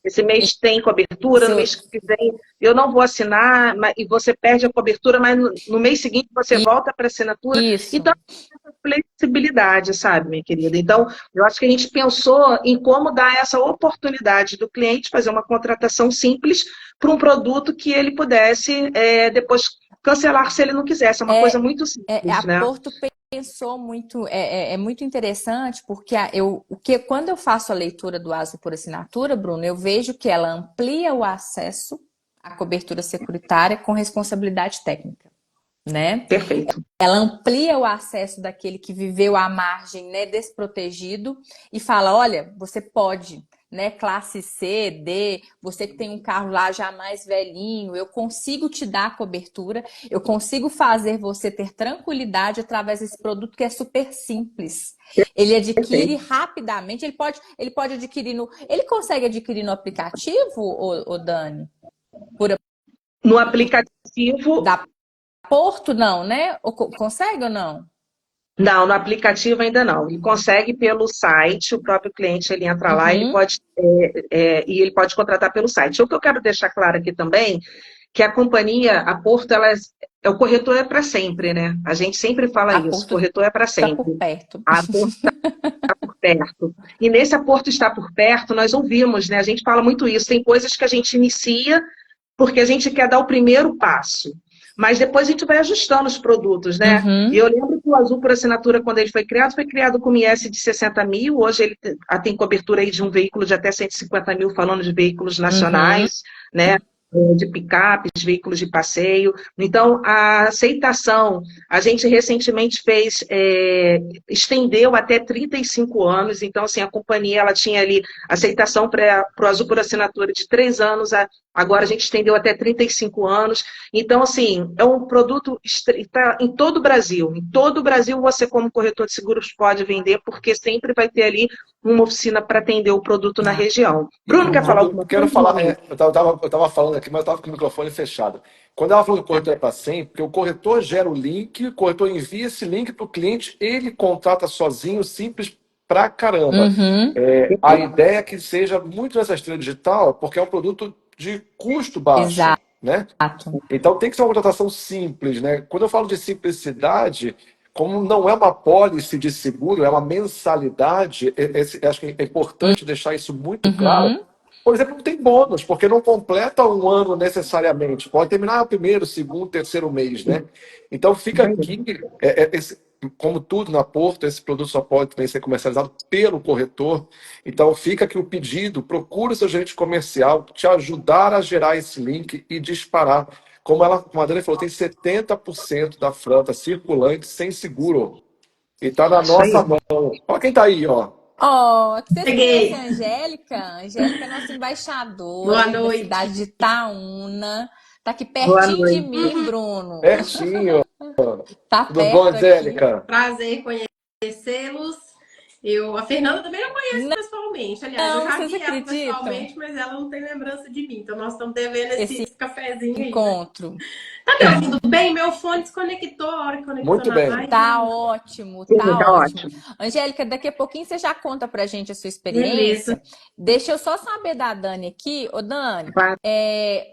esse mês tem cobertura, no mês que vem eu não vou assinar, e você perde a cobertura, mas no mês seguinte você volta para a assinatura. Então, essa flexibilidade, sabe, minha querida? Então, eu acho que a gente pensou em como dar essa oportunidade do cliente fazer uma contratação simples para um produto que ele pudesse depois cancelar se ele não quisesse. É uma coisa muito simples, né? A Porto pensou muito, é muito interessante, porque quando eu faço a leitura do Azul por assinatura, Bruno, eu vejo que ela amplia o acesso à cobertura securitária com responsabilidade técnica, né? Perfeito. Ela amplia o acesso daquele que viveu à margem, né, desprotegido, e fala, olha, você pode, né, classe C, D, você que tem um carro lá já mais velhinho, eu consigo te dar a cobertura, eu consigo fazer você ter tranquilidade através desse produto que é super simples. Ele adquire rapidamente, ele pode adquirir ele consegue adquirir no aplicativo, ô Dani? No aplicativo... Da Porto não, né? Consegue ou não? Não, no aplicativo ainda não. Ele consegue pelo site, o próprio cliente ele entra lá, ele pode e ele pode contratar pelo site. O que eu quero deixar claro aqui também, que a companhia, a Porto, o corretor é para sempre, né? A gente sempre fala isso, o corretor é para sempre. Está por perto. A Porto está por perto. E nesse a Porto está por perto, nós ouvimos, né? A gente fala muito isso. Tem coisas que a gente inicia porque a gente quer dar o primeiro passo. Mas depois a gente vai ajustando os produtos, né? E eu lembro que o Azul por assinatura, quando ele foi criado com IS de 60 mil. Hoje ele tem cobertura aí de um veículo de até 150 mil, falando de veículos nacionais, né? De picapes, veículos de passeio. Então, a aceitação, a gente recentemente estendeu até 35 anos. Então, assim, a companhia ela tinha ali aceitação para o Azul por assinatura de 3 anos, agora a gente estendeu até 35 anos. Então, assim, é um produto está em todo o Brasil. Em todo o Brasil, você, como corretor de seguros, pode vender, porque sempre vai ter ali uma oficina para atender o produto na região. Bruno, quer falar alguma coisa? Quero falar, eu estava falando aqui, mas eu estava com o microfone fechado. Quando ela falou que o corretor é para sempre, porque o corretor gera o link, o corretor envia esse link para o cliente, ele contrata sozinho, simples pra caramba. A ideia é que seja muito nessa esteira digital, porque é um produto de custo baixo. Exato. Né? Então tem que ser uma contratação simples, né? Quando eu falo de simplicidade, como não é uma pólice de seguro, é uma mensalidade, acho que é importante deixar isso muito claro. Por exemplo, não tem bônus, porque não completa um ano necessariamente. Pode terminar o primeiro, segundo, terceiro mês, né? Então fica aqui, como tudo na Porto, esse produto só pode também ser comercializado pelo corretor. Então fica aqui o pedido, procure o seu gerente comercial, te ajudar a gerar esse link e disparar. Como a Dani falou, tem 70% da frota circulante sem seguro. E está na nossa mão. Olha quem está aí, ó. Vocês conhecem a Angélica? A Angélica é nossa embaixadora da cidade de Itaúna. Tá aqui pertinho de mim, Bruno. Pertinho. Tá Tudo perto bom, Angélica? Prazer em conhecê-los. A Fernanda também não conheço pessoalmente. Aliás, eu Não, já vocês vi ela acreditam? pessoalmente, mas ela não tem lembrança de mim. Então nós estamos devendo Esse esse cafezinho aí, né? encontro. Tá me ouvindo bem? Meu fone desconectou a hora que conectou Muito na bem. live. Tá ótimo, Sim, tá tá ótimo. ótimo. Angélica, daqui a pouquinho você já conta pra gente a sua Beleza. experiência. Deixa eu só saber da Dani aqui. Ô, Dani, Claro. eu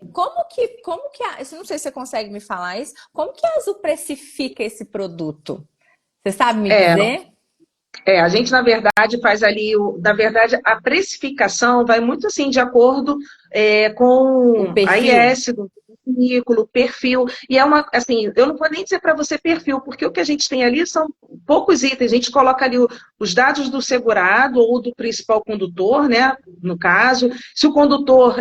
não sei se você consegue me falar isso, como que a Azul precifica esse produto? Você sabe me É, dizer? a gente, na verdade, faz ali, na verdade, a precificação vai muito assim de acordo O com a perfil? IS do veículo, perfil, e é uma, assim, eu não vou nem dizer para você perfil, porque o que a gente tem ali são poucos itens, a gente coloca ali os dados do segurado ou do principal condutor, né, no caso, se o condutor,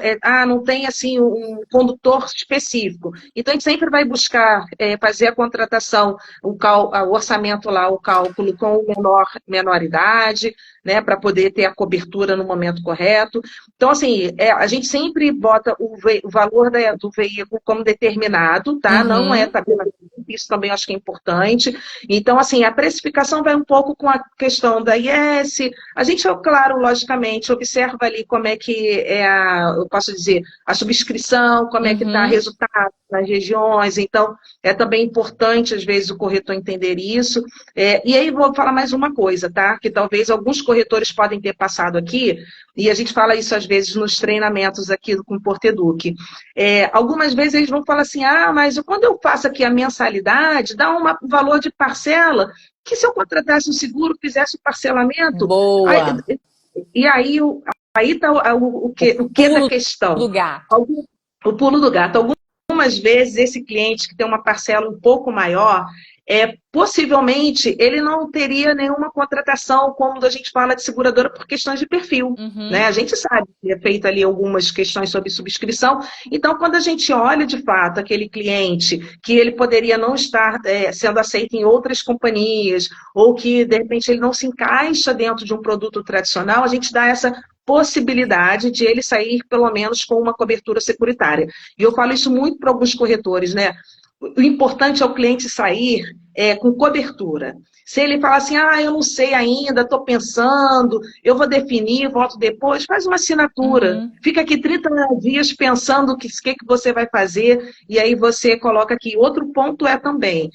não tem assim um condutor específico, então a gente sempre vai buscar fazer a contratação, o orçamento lá, o cálculo com menor idade, né, para poder ter a cobertura no momento correto. Então, assim, a gente sempre bota o valor do veículo como determinado, tá? Não é Uhum. tabela, isso também acho que é importante. Então, assim, a precificação vai um pouco com a questão da IS. A gente, claro, logicamente, observa ali como é que eu posso dizer, a subscrição, como é que está o Uhum. resultado nas regiões. Então, é também importante, às vezes, o corretor entender isso. E aí, vou falar mais uma coisa, tá? Que talvez alguns corretores podem ter passado aqui, e a gente fala isso, às vezes, nos treinamentos aqui com o Porteduc. Algumas vezes eles vão falar assim, mas quando eu faço aqui a mensalidade, dá um valor de parcela, que se eu contratasse um seguro, fizesse o parcelamento, aí, Boa. e aí está o que da Pulo questão? do gato. O pulo do gato. Algumas vezes, esse cliente que tem uma parcela um pouco maior, possivelmente ele não teria nenhuma contratação, como a gente fala de seguradora, por questões de perfil. Né? Uhum. A gente sabe que é feito ali algumas questões sobre subscrição. Então, quando a gente olha de fato aquele cliente que ele poderia não estar sendo aceito em outras companhias, ou que de repente ele não se encaixa dentro de um produto tradicional, a gente dá essa possibilidade de ele sair, pelo menos, com uma cobertura securitária. E eu falo isso muito para alguns corretores, né? O importante é o cliente sair com cobertura. Se ele fala assim, eu não sei ainda, estou pensando, eu vou definir, volto depois, faz uma assinatura. Uhum. Fica aqui 30 dias pensando o que você vai fazer, e aí você coloca aqui. Outro ponto também,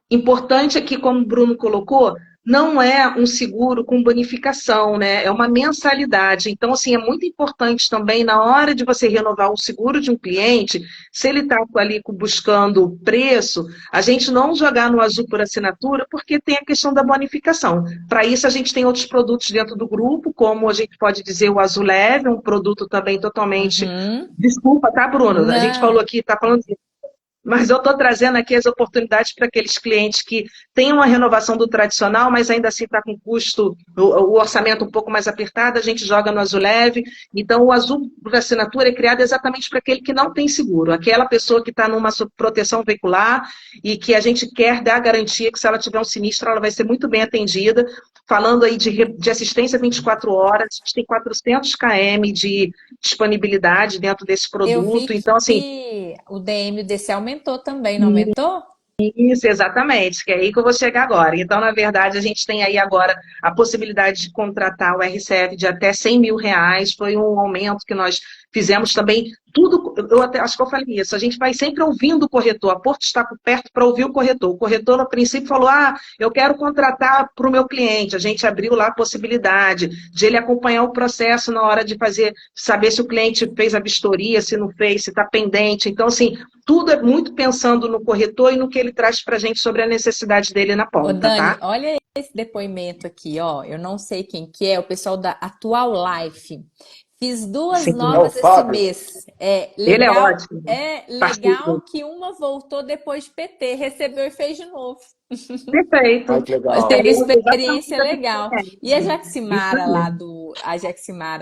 importante aqui, como o Bruno colocou, não é um seguro com bonificação, né? É uma mensalidade. Então, assim, é muito importante também, na hora de você renovar o seguro de um cliente, se ele está ali buscando preço, a gente não jogar no azul por assinatura, porque tem a questão da bonificação. Para isso, a gente tem outros produtos dentro do grupo, como a gente pode dizer o Azul Leve, um produto também totalmente... Uhum. Desculpa, tá, Bruno? A gente falou Não. aqui, tá falando mas eu estou trazendo aqui as oportunidades para aqueles clientes que têm uma renovação do tradicional, mas ainda assim está com custo, o orçamento um pouco mais apertado, a gente joga no Azul Leve. Então, o Azul por assinatura é criado exatamente para aquele que não tem seguro, aquela pessoa que está numa proteção veicular e que a gente quer dar a garantia que se ela tiver um sinistro, ela vai ser muito bem atendida. Falando aí de assistência 24 horas, a gente tem 400 km de disponibilidade dentro desse Eu vi produto. Então, assim, que o DM desse aumentou também, não aumentou? isso, exatamente, que é aí que eu vou chegar agora. Então, na verdade, a gente tem aí agora a possibilidade de contratar o RCF de até R$ 100.000, foi um aumento que nós fizemos também, tudo, eu até acho que eu falei isso, a gente vai sempre ouvindo o corretor, a Porto está por perto para ouvir o corretor no princípio falou, eu quero contratar para o meu cliente, a gente abriu lá a possibilidade de ele acompanhar o processo na hora de saber se o cliente fez a vistoria, se não fez, se está pendente, então assim, tudo é muito pensando no corretor e no que ele traz para a gente sobre a necessidade dele na Ô, ponta, Dani, tá? olha esse depoimento aqui, ó. Eu não sei quem que é, o pessoal da Atual Life. Fiz duas Sim, É o novas esse Fábio. mês. ele é ótimo, É legal parceiro. que uma voltou depois de PT, recebeu e fez de novo. Ai, Perfeito. que Mas legal. teve Exatamente experiência a legal. E a diferença. Isso Jaximara aí.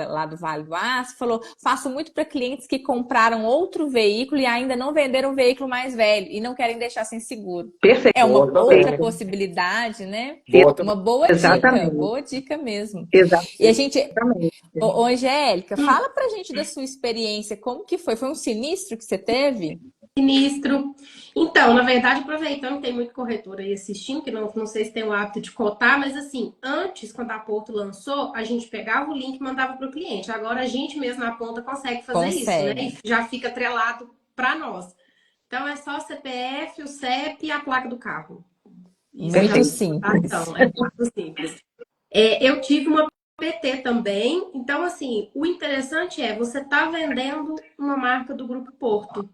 lá do Vale do Aço falou: faço muito para clientes que compraram outro veículo e ainda não venderam o veículo mais velho e não querem deixar sem seguro. Perfeito. É Boa uma outra também. possibilidade, né? Boa também. Uma Exatamente. boa dica mesmo. E a gente, Exatamente. Angélica, fala pra gente da sua experiência, como que foi? Foi um sinistro que você teve? sinistro. Então, na verdade, aproveitando, tem muito corretor aí assistindo, que não sei se tem o hábito de cotar, mas assim, antes, quando a Porto lançou, a gente pegava o link e mandava para o cliente. Agora a gente mesmo na ponta consegue fazer isso, né? Consegue. E já fica atrelado para nós. Então é só o CPF, o CEP e a placa do carro. Isso Muito já simples. então, é muito simples. Eu tive uma PT também. Então, assim, o interessante é você tá vendendo uma marca do Grupo Porto.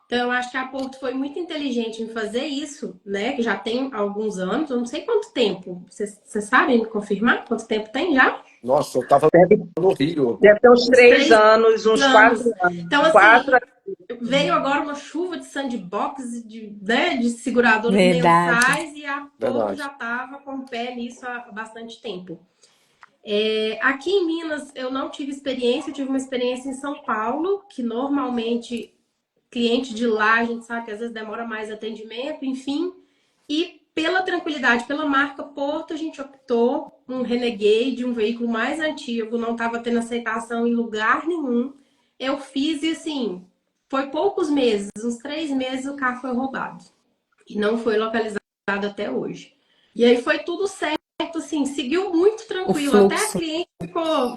Então, eu acho que a Porto foi muito inteligente em fazer isso, né? Que já tem alguns anos, eu não sei quanto tempo. Vocês sabem me confirmar quanto tempo tem já? Nossa, eu estava no Rio. Deve ter uns Uns 3 anos, uns 4 anos. anos. Então, assim, 4. veio agora uma chuva de sandbox, de seguradoras Verdade. mensais, e a Porto Verdade. já estava com o pé nisso há bastante tempo. Aqui em Minas eu não tive experiência, eu tive uma experiência em São Paulo, que normalmente cliente de lá, a gente sabe que às vezes demora mais atendimento, enfim. E pela tranquilidade, pela marca Porto, a gente optou um Renegade, um veículo mais antigo, não estava tendo aceitação em lugar nenhum. Eu fiz e assim, foi poucos meses, uns 3 meses o carro foi roubado. E não foi localizado até hoje. E aí foi tudo certo, assim, seguiu muito tranquilo. Até a cliente ficou.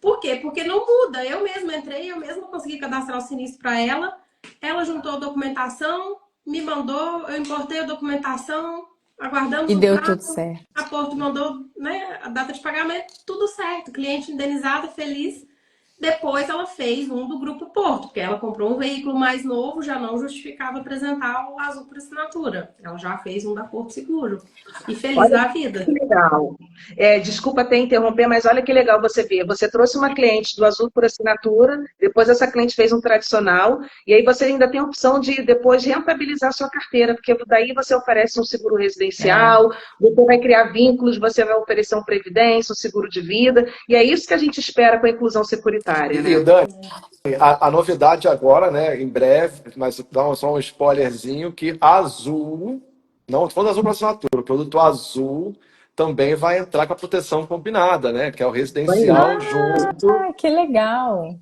Por quê? Porque não muda. Eu mesma entrei, eu mesma consegui cadastrar o sinistro para ela. Ela juntou a documentação, me mandou, eu importei a documentação, aguardamos E o deu prazo, tudo certo. a Porto mandou, né, a data de pagamento, tudo certo. Cliente indenizado, feliz. Depois ela fez um do Grupo Porto, porque ela comprou um veículo mais novo, já não justificava apresentar o azul por assinatura. Ela já fez um da Porto Seguro. E feliz Olha da vida. que legal. Desculpa até interromper, mas olha que legal você ver. Você trouxe uma cliente do Azul por assinatura, depois essa cliente fez um tradicional, e aí você ainda tem a opção de depois rentabilizar sua carteira, porque daí você oferece um seguro residencial, você vai criar vínculos, você vai oferecer um previdência, um seguro de vida, e é isso que a gente espera com a inclusão securitária, E né? Dani, a novidade agora, né, em breve, mas dá só um spoilerzinho, que Azul, não estou falando Azul para assinatura, o produto Azul também vai entrar com a proteção combinada, né, que é o residencial junto. Ah, que legal.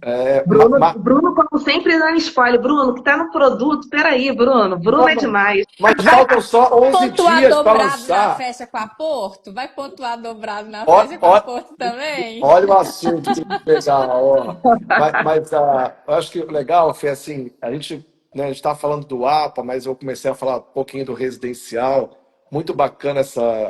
Bruno, como sempre, dando spoiler. Bruno, que tá no produto. Peraí, Bruno. Bruno é demais. Mas faltam só 11 Pontuar dias para dobrado na lançar. festa com a Porto? Vai pontuar dobrado na Ó- festa com a ó- Porto também? Olha o assunto que legal, ó. Eu acho que o legal, Fê, assim, a gente está falando do APA, mas eu comecei a falar um pouquinho do residencial. Muito bacana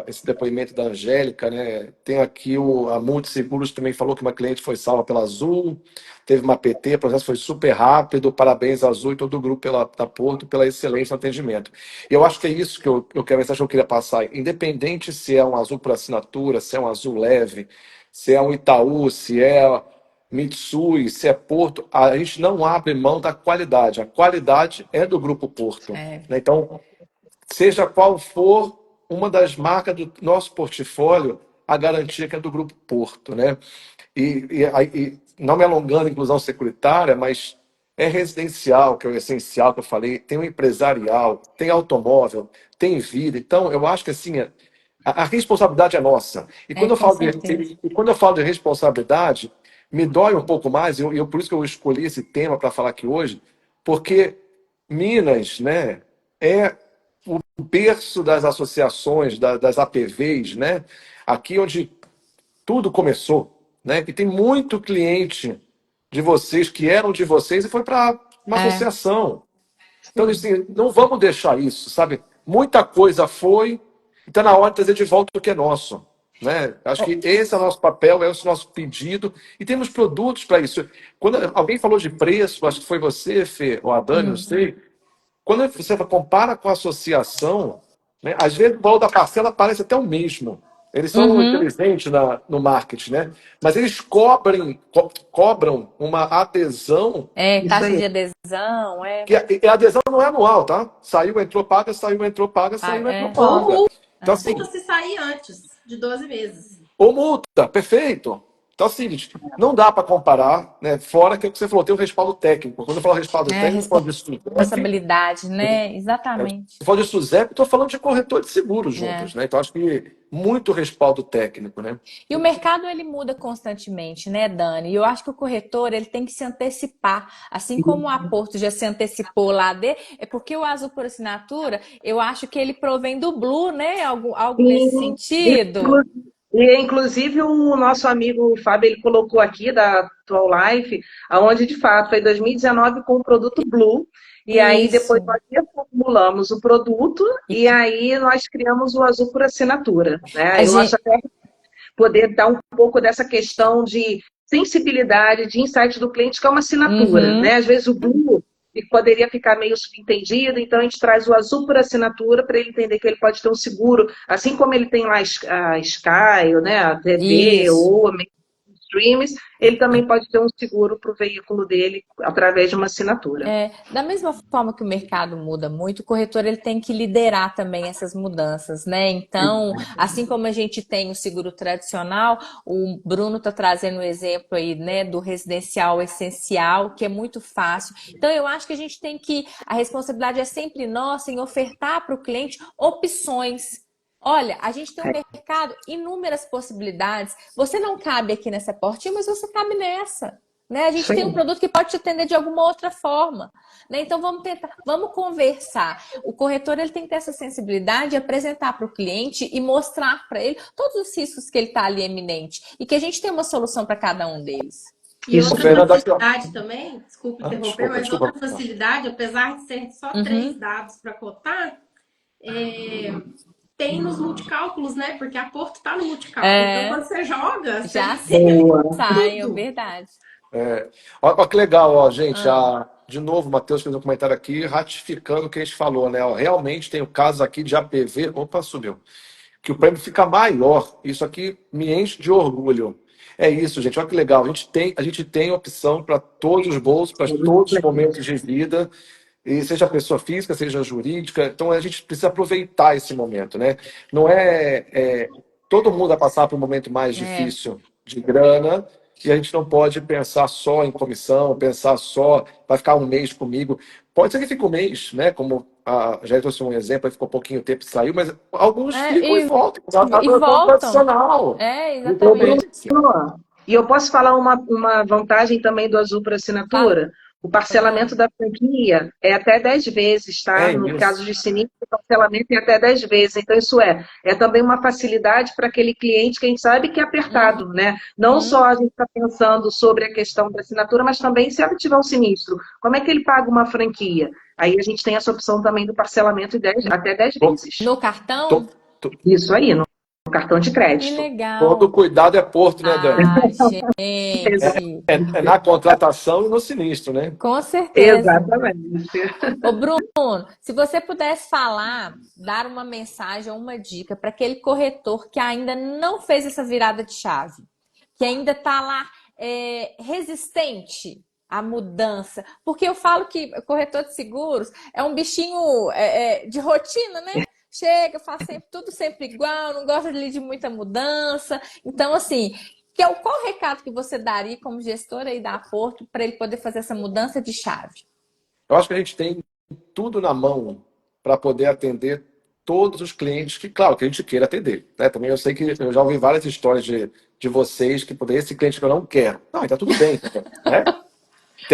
esse depoimento da Angélica, né? Tem aqui a Multiseguros também falou que uma cliente foi salva pela Azul, teve uma PT, o processo foi super rápido. Parabéns, Azul e todo o grupo da Porto pela excelência no atendimento. E eu acho que é isso que eu quero, a mensagem que eu queria passar. Independente se é um Azul por assinatura, se é um Azul leve, se é um Itaú, se é Mitsui, se é Porto, a gente não abre mão da qualidade. A qualidade é do Grupo Porto. É. Né? Então, seja qual for uma das marcas do nosso portfólio, a garantia que é do Grupo Porto. Né? E não me alongando em inclusão securitária, mas é residencial, que é o essencial que eu falei, tem o empresarial, tem automóvel, tem vida. Então, eu acho que assim, a responsabilidade é nossa. E quando, Com certeza. quando eu falo de responsabilidade, me dói um pouco mais, e por isso que eu escolhi esse tema para falar aqui hoje, porque Minas, né, é o berço das associações, das APVs, né? Aqui onde tudo começou, né? E tem muito cliente de vocês que eram de vocês e foi para uma associação. Então, assim, não vamos deixar isso, sabe? Muita coisa foi, está na hora de trazer de volta o que é nosso. Né? Acho que esse é o nosso papel, é esse o nosso pedido, e temos produtos para isso. Quando alguém falou de preço, acho que foi você, Fê, ou a Dani, não sei. Quando você compara com a associação, né, às vezes o valor da parcela parece até o mesmo. Eles são inteligentes no marketing, né? Mas eles cobram uma adesão. Taxa de adesão, Que a adesão não é anual, tá? Saiu, entrou, paga, saiu, entrou, paga, saiu, entrou, paga. Ou Então, assim, multa se sair antes de 12 meses. ou multa, perfeito. Então, assim, gente, não dá para comparar, né? Fora que é o que você falou, tem o respaldo técnico. Quando eu falo respaldo técnico, eu falo de SUSEP. Responsabilidade, né? Exatamente. Se for de SUSEP, estou falando de corretor de seguros É. juntos, né? Então, acho que muito respaldo técnico, né? E o mercado ele muda constantemente, né, Dani? E eu acho que o corretor ele tem que se antecipar, assim como a Porto já se antecipou lá é porque o Azul por Assinatura, eu acho que ele provém do Blue, né? Algo nesse Sim. sentido. Inclusive, o nosso amigo Fábio, ele colocou aqui da Atual Life, aonde de fato foi 2019 com o produto Blue, e aí depois Isso. nós reformulamos o produto, e aí nós criamos o Azul por Assinatura, A né? Eu acho gente, até poder dar um pouco dessa questão de sensibilidade, de insight do cliente, que é uma assinatura, Uhum. né? Às vezes o Blue poderia ficar meio subentendido, então a gente traz o Azul por assinatura para ele entender que ele pode ter um seguro, assim como ele tem lá a Sky, né, a TV Isso. ou a streams, ele também pode ter um seguro para o veículo dele através de uma assinatura. Da mesma forma que o mercado muda muito, o corretor ele tem que liderar também essas mudanças, né? Então, assim como a gente tem o seguro tradicional, o Bruno está trazendo o exemplo aí, né, do residencial essencial, que é muito fácil. Então, eu acho que a gente tem que, a responsabilidade é sempre nossa em ofertar para o cliente opções. Olha, a gente tem um mercado, inúmeras possibilidades. Você não cabe aqui nessa portinha, mas você cabe nessa. Né? A gente tem um produto que pode te atender de alguma outra forma. Né? Então vamos tentar, vamos conversar. O corretor ele tem que ter essa sensibilidade de apresentar para o cliente e mostrar para ele todos os riscos que ele está ali eminente e que a gente tem uma solução para cada um deles. E Isso, outra Fernanda, facilidade também, desculpa interromper, mas desculpa. outra facilidade, apesar de ser só 3 dados para cotar, tem nos multicálculos, né? Porque a Porto está no multicálculo. Então, quando você joga, você Já tem sai, é tudo. verdade. Olha que legal, ó, gente. De novo, o Matheus fez um comentário aqui ratificando o que a gente falou, né? Ó, realmente tem o caso aqui de APV. Opa, subiu. Que o prêmio fica maior. Isso aqui me enche de orgulho. É isso, gente. Olha que legal. A gente tem opção para todos os bolsos, para todos os momentos de vida, e seja pessoa física, seja jurídica. Então a gente precisa aproveitar esse momento, né? Não todo mundo vai passar por um momento mais difícil de grana. E a gente não pode pensar só em comissão, pensar só, vai ficar um mês comigo. Pode ser que fique um mês, né? Como já trouxe um exemplo, aí ficou pouquinho tempo e saiu, mas alguns ficam e voltam. E No voltam. tradicional. Exatamente. E eu posso falar uma vantagem também do Azul para assinatura? O parcelamento da franquia é até 10 vezes, tá? No caso de sinistro, o parcelamento é até 10 vezes. Então, isso é também uma facilidade para aquele cliente que a gente sabe que é apertado, né? Não só a gente está pensando sobre a questão da assinatura, mas também se ele tiver um sinistro, como é que ele paga uma franquia? Aí a gente tem essa opção também do parcelamento até 10 vezes. No cartão? Isso aí, no cartão de crédito. Que legal. Todo cuidado é Porto, né, Dani? Gente. É na contratação e no sinistro, né? Com certeza. Exatamente. Ô, Bruno, se você pudesse falar, dar uma mensagem ou uma dica para aquele corretor que ainda não fez essa virada de chave, que ainda está lá resistente à mudança, porque eu falo que corretor de seguros é um bichinho de rotina, né? Chega, faz tudo sempre igual, não gosta de muita mudança. Então, assim, qual o recado que você daria como gestora aí da Porto para ele poder fazer essa mudança de chave? Eu acho que a gente tem tudo na mão para poder atender todos os clientes que, claro, que a gente queira atender. Né? Também eu sei que eu já ouvi várias histórias de vocês que poder esse cliente que eu não quero. Não, tá tudo bem. Né?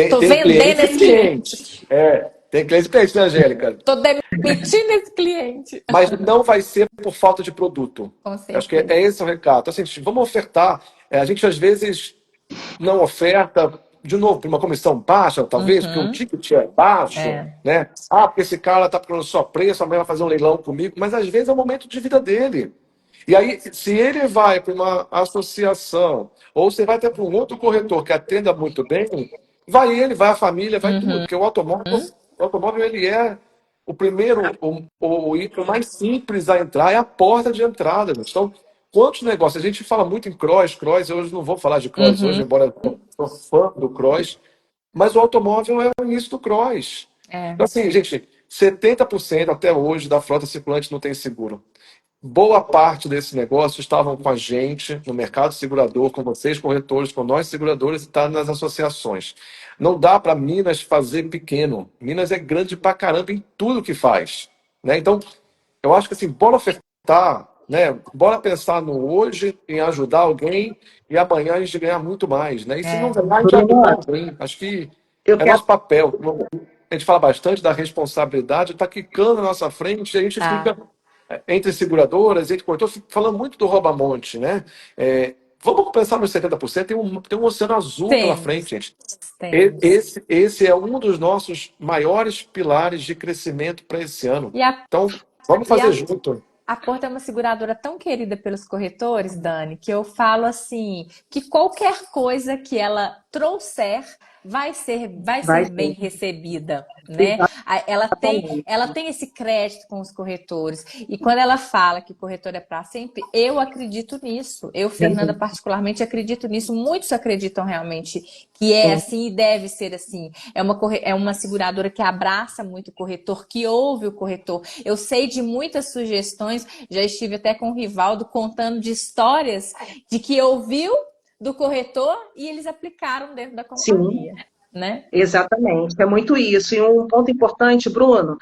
Tô vendendo cliente esse cliente. Tem cliente e cliente, né, Angélica? Tô demitindo esse cliente. Mas não vai ser por falta de produto. Com certeza. Acho que é esse o recado. Então, assim, vamos ofertar. A gente, às vezes, não oferta, de novo, por uma comissão baixa, talvez, porque o ticket é baixo, né? Porque esse cara está procurando só preço, amanhã vai fazer um leilão comigo, mas às vezes é o momento de vida dele. E aí, se ele vai para uma associação, ou você vai até para um outro corretor que atenda muito bem, vai ele, vai a família, vai tudo, porque o automóvel ele é o primeiro, o item mais simples a entrar, é a porta de entrada. Então, quantos negócios? A gente fala muito em cross, eu hoje não vou falar de cross hoje, embora eu sou fã do cross, mas o automóvel é o início do cross. Então, assim, gente, 70% até hoje da frota circulante não tem seguro. boa parte desse negócio estavam com a gente no mercado segurador, com vocês corretores, com nós seguradores e está nas associações. Não dá para Minas fazer pequeno. Minas é grande pra caramba em tudo que faz, né? Então, eu acho que assim, bora ofertar, né? Bora pensar no hoje, em ajudar alguém e amanhã a gente ganhar muito mais, né? E se não ganhar, a gente ajudar alguém. Acho que Eu é quero. nosso papel. A gente fala bastante da responsabilidade, está quicando na nossa frente, e a gente fica entre seguradoras, entre corretores, falando muito do rouba-monte, né? Vamos pensar nos 70%, tem um oceano azul pela frente, gente. Temos. Esse é um dos nossos maiores pilares de crescimento para esse ano. Então, vamos fazer junto. A Porto é uma seguradora tão querida pelos corretores, Dani, que eu falo assim, que qualquer coisa que ela trouxer vai ser bem recebida, né? Ela tem esse crédito com os corretores. E quando ela fala que o corretor é para sempre, eu acredito nisso. Eu, Fernanda, particularmente, acredito nisso. Muitos acreditam realmente que é assim e deve ser assim. É uma seguradora que abraça muito o corretor, que ouve o corretor. Eu sei de muitas sugestões, já estive até com o Rivaldo contando de histórias de que ouviu do corretor e eles aplicaram dentro da companhia, né? Exatamente, é muito isso. E um ponto importante, Bruno,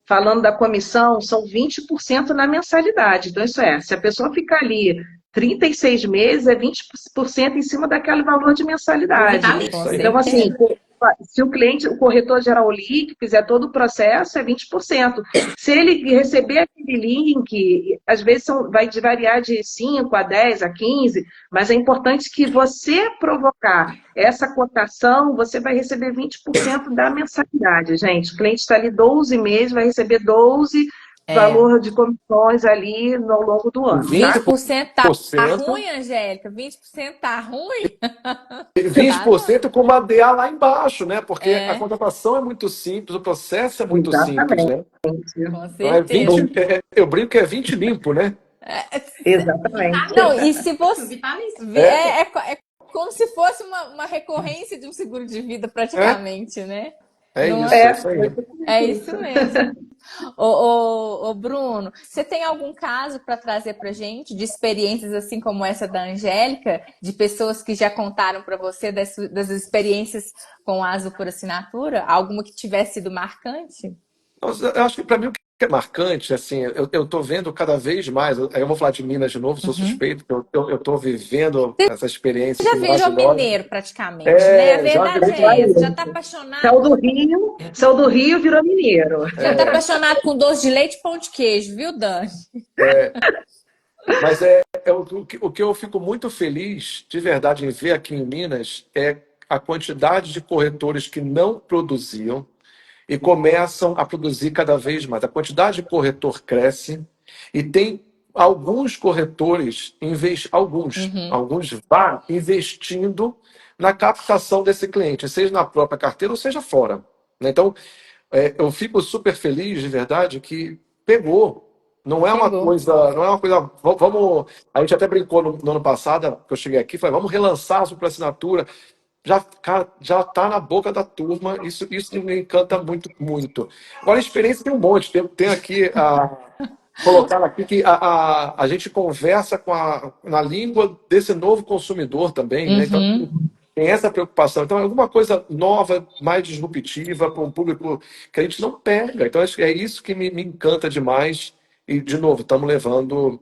falando da comissão, são 20% na mensalidade. Então, isso é, se a pessoa ficar ali 36 meses, é 20% em cima daquele valor de mensalidade. Então, assim, se o corretor gerar o link, fizer todo o processo, é 20%. Se ele receber aquele link, às vezes vai variar de 5 a 10 a 15, mas é importante que você provocar essa cotação, você vai receber 20% da mensalidade, gente. O cliente está ali 12 meses, vai receber 12 valor de comissões ali ao longo do ano. 20% tá ruim, Angélica? 20% tá ruim? 20% com uma DA lá embaixo, né? Porque a contratação é muito simples, o processo é muito simples, né? Com certeza. Eu brinco que é 20 limpo, né? Exatamente. Não, e se você... É como se fosse uma recorrência de um seguro de vida, praticamente, né? É isso mesmo. Ô, Bruno, você tem algum caso para trazer para gente de experiências assim como essa da Angélica, de pessoas que já contaram para você das experiências com a Azul por assinatura? Alguma que tivesse sido marcante? Eu acho que para mim o que é marcante, assim, eu estou vendo cada vez mais, aí eu vou falar de Minas de novo, sou suspeito, eu estou vivendo essa experiência. Você já virou mineiro praticamente, né? A verdade é essa, já está apaixonado. Saiu do Rio, virou mineiro. Já está apaixonado com doce de leite e pão de queijo, viu, Dani? Mas o que eu fico muito feliz, de verdade, em ver aqui em Minas, é a quantidade de corretores que não produziam e começam a produzir cada vez mais. A quantidade de corretor cresce e tem alguns corretores, alguns vão investindo na captação desse cliente, seja na própria carteira ou seja fora. Então, eu fico super feliz, de verdade, que pegou. Não é uma coisa. Vamos. A gente até brincou no ano passado, que eu cheguei aqui, falei, vamos relançar a superassinatura. Já está na boca da turma, isso me encanta muito, muito. Agora, a experiência tem um monte. Tem aqui, colocar aqui que a gente conversa na língua desse novo consumidor também, né? Então, tem essa preocupação. Então, é alguma coisa nova, mais disruptiva para um público que a gente não pega. Então, acho que é isso que me encanta demais. E, de novo, estamos levando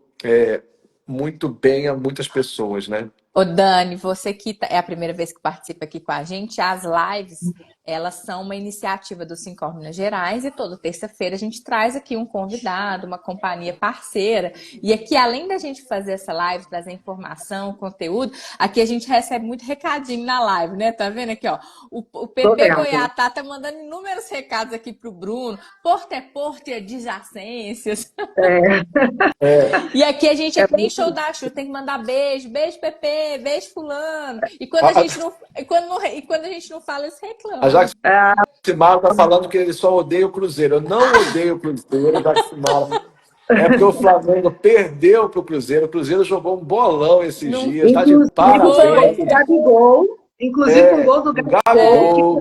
muito bem a muitas pessoas, né? Ô Dani, você que é a primeira vez que participa aqui com a gente, as lives, elas são uma iniciativa do Sincor Minas Gerais e toda terça-feira a gente traz aqui um convidado, uma companhia parceira. E aqui, além da gente fazer essa live, trazer informação, conteúdo, aqui a gente recebe muito recadinho na live, né? Tá vendo aqui, ó? O PP Goiatá tá mandando inúmeros recados aqui pro Bruno. Porto e adjacências. E aqui a gente, aqui nem show da Xuxa, tem que mandar beijo, PP, beijo fulano. E quando a gente não fala, eles reclamam. A Jaximara está falando que ele só odeia o Cruzeiro. Eu não odeio o Cruzeiro, Jaximara. É porque o Flamengo perdeu para o Cruzeiro. O Cruzeiro jogou um bolão esses dias. Está de parabéns. Inclusive com o gol do Gabigol.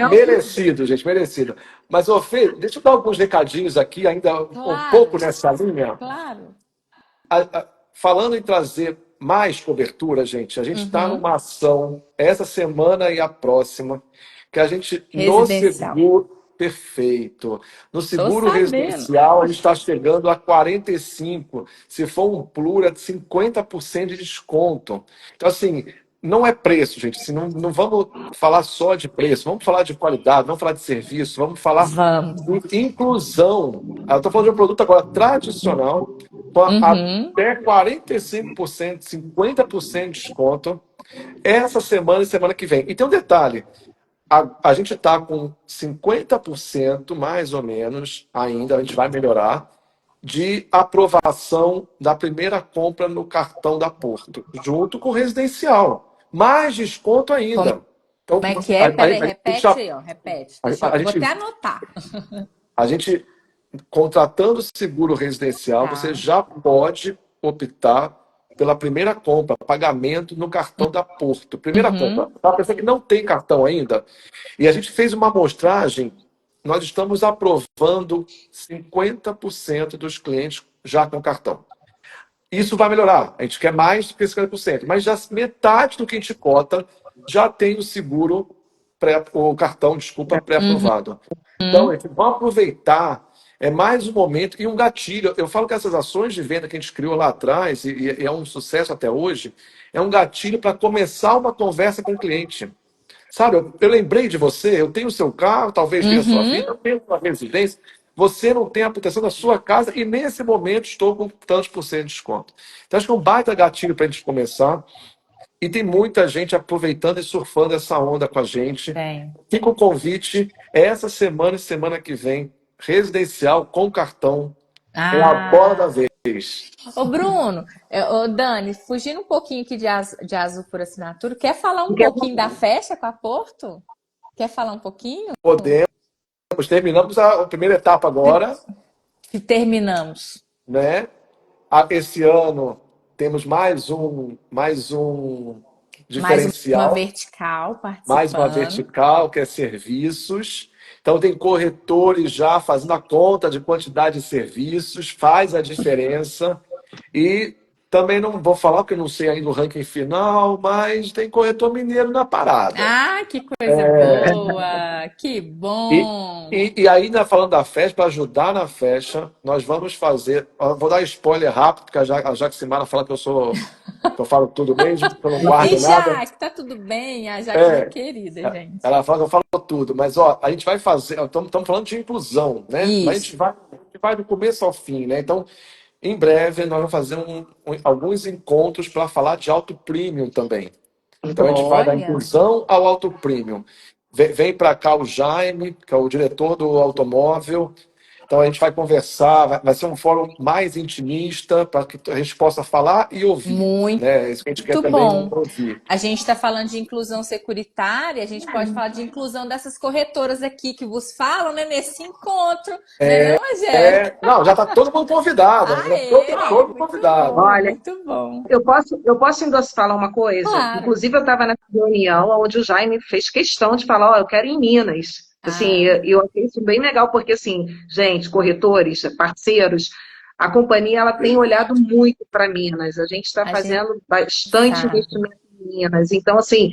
Merecido, gente, merecido. Mas, Fê, deixa eu dar alguns recadinhos aqui, ainda um pouco nessa linha. Claro. falando em trazer mais cobertura, gente, a gente está numa ação essa semana e a próxima, que a gente, no Residencial. seguro, perfeito. No seguro sabendo. residencial, a gente está chegando a 45%. Se for um plura, 50% de desconto. Então, assim, não é preço, gente. Assim, não vamos falar só de preço, vamos falar de qualidade, vamos falar de serviço, vamos falar Vamos. de inclusão. Eu estou falando de um produto agora tradicional, com até 45%, 50% de desconto, essa semana e semana que vem. E tem um detalhe: a gente está com 50%, mais ou menos, ainda, a gente vai melhorar, de aprovação da primeira compra no cartão da Porto, junto com o residencial. Mais desconto ainda. Então, Como é que é? Peraí, repete aí, ó. Repete. a Vou gente, até anotar. a gente, contratando seguro residencial, Tá. você já pode optar pela primeira compra, pagamento no cartão da Porto. Primeira compra. Para a pessoa que não tem cartão ainda. E a gente fez uma amostragem, nós estamos aprovando 50% dos clientes já com cartão. Isso vai melhorar. A gente quer mais do que 50%, mas já metade do que a gente cota já tem o seguro, o cartão, desculpa, pré-aprovado. Então, gente, vamos aproveitar. É mais um momento e um gatilho. Eu falo que essas ações de venda que a gente criou lá atrás, e é um sucesso até hoje, é um gatilho para começar uma conversa com o cliente. Sabe, eu lembrei de você, eu tenho o seu carro, talvez tenha a sua vida, eu tenho a sua residência, você não tem a proteção da sua casa e nesse momento estou com tantos por cento de desconto. Então acho que é um baita gatilho para a gente começar e tem muita gente aproveitando e surfando essa onda com a gente. Tem. Fica o convite, essa semana e semana que vem, residencial com cartão, é a bola da vez. Ô, Bruno, ô, Dani, fugindo um pouquinho aqui de azul por assinatura, quer falar um pouquinho da festa com a Porto? Quer falar um pouquinho? Podemos, terminamos a primeira etapa agora, Terminamos. né? Esse ano temos mais um diferencial, Mais uma vertical participando. mais uma vertical, que é serviços. Então tem corretores já fazendo a conta de quantidade de serviços, faz a diferença. E também não vou falar porque eu não sei ainda o ranking final, mas tem corretor mineiro na parada. Ah, que coisa boa! Que bom! E ainda falando da festa, para ajudar na festa, nós vamos fazer. Vou dar spoiler rápido, porque a Jaquimara fala que eu falo tudo mesmo, que eu não guardo E nada. Jaque, tá tudo bem? A Jaque é querida, gente. Ela fala que eu falo tudo, mas ó, a gente vai fazer. Estamos falando de inclusão, né? Isso. Mas a gente vai do começo ao fim, né? Então, em breve, nós vamos fazer alguns encontros para falar de alto premium também. Então, a gente vai da Olha. inclusão ao alto premium. Vem para cá o Jaime, que é o diretor do automóvel. Então, a gente vai conversar, vai ser um fórum mais intimista, para que a gente possa falar e ouvir. Muito, né? Isso que a gente quer também bom. ouvir. A gente está falando de inclusão securitária, a gente pode falar de inclusão dessas corretoras aqui que vos falam, né, nesse encontro. Né, não, Angélica? Não, já está todo mundo convidado. Aê, todo mundo convidado. Bom, Olha, muito bom. Eu posso falar uma coisa? Claro. Inclusive, eu estava nessa reunião onde o Jaime fez questão de falar, ó, eu quero ir em Minas. Assim, eu achei isso bem legal, porque, assim, gente, corretores, parceiros, a companhia, ela tem olhado muito para Minas. A gente está fazendo bastante sabe. investimento em Minas. Então, assim,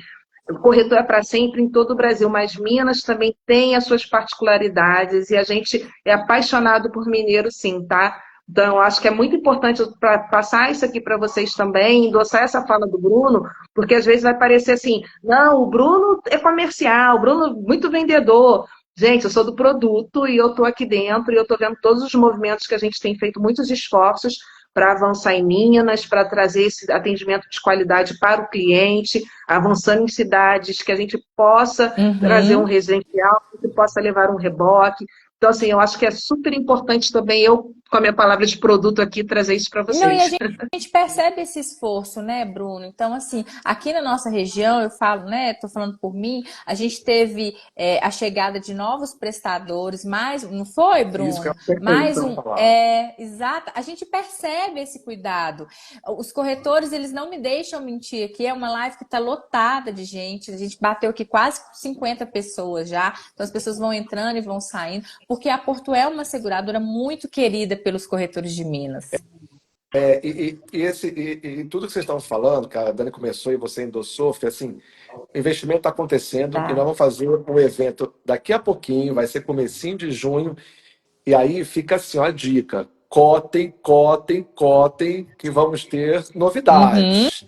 o corretor é para sempre em todo o Brasil, mas Minas também tem as suas particularidades e a gente é apaixonado por mineiro, sim, tá? Então, eu acho que é muito importante passar isso aqui para vocês também, endossar essa fala do Bruno, porque às vezes vai parecer assim, não, o Bruno é comercial, o Bruno é muito vendedor. Gente, eu sou do produto e eu estou aqui dentro e eu estou vendo todos os movimentos que a gente tem feito, muitos esforços para avançar em Minas, para trazer esse atendimento de qualidade para o cliente, avançando em cidades que a gente possa trazer um residencial, que possa levar um reboque. Então, assim, eu acho que é super importante também eu, com a minha palavra de produto aqui, trazer isso para vocês. Não, e a gente percebe esse esforço, né, Bruno? Então, assim, aqui na nossa região, eu falo, né, tô falando por mim, a gente teve a chegada de novos prestadores, mais, não foi, Bruno? Isso que eu Mais um, exato. A gente percebe esse cuidado. Os corretores, eles não me deixam mentir aqui, é uma live que tá lotada de gente, a gente bateu aqui quase 50 pessoas já, então as pessoas vão entrando e vão saindo, porque a Porto é uma seguradora muito querida pelos corretores de Minas. E tudo que vocês estão falando, cara, a Dani começou e você endossou, foi assim, o investimento está acontecendo e nós Tá. vamos fazer um evento daqui a pouquinho, vai ser comecinho de junho, e aí fica assim, ó, a dica, cotem, cotem, cotem, que vamos ter Uhum. novidades.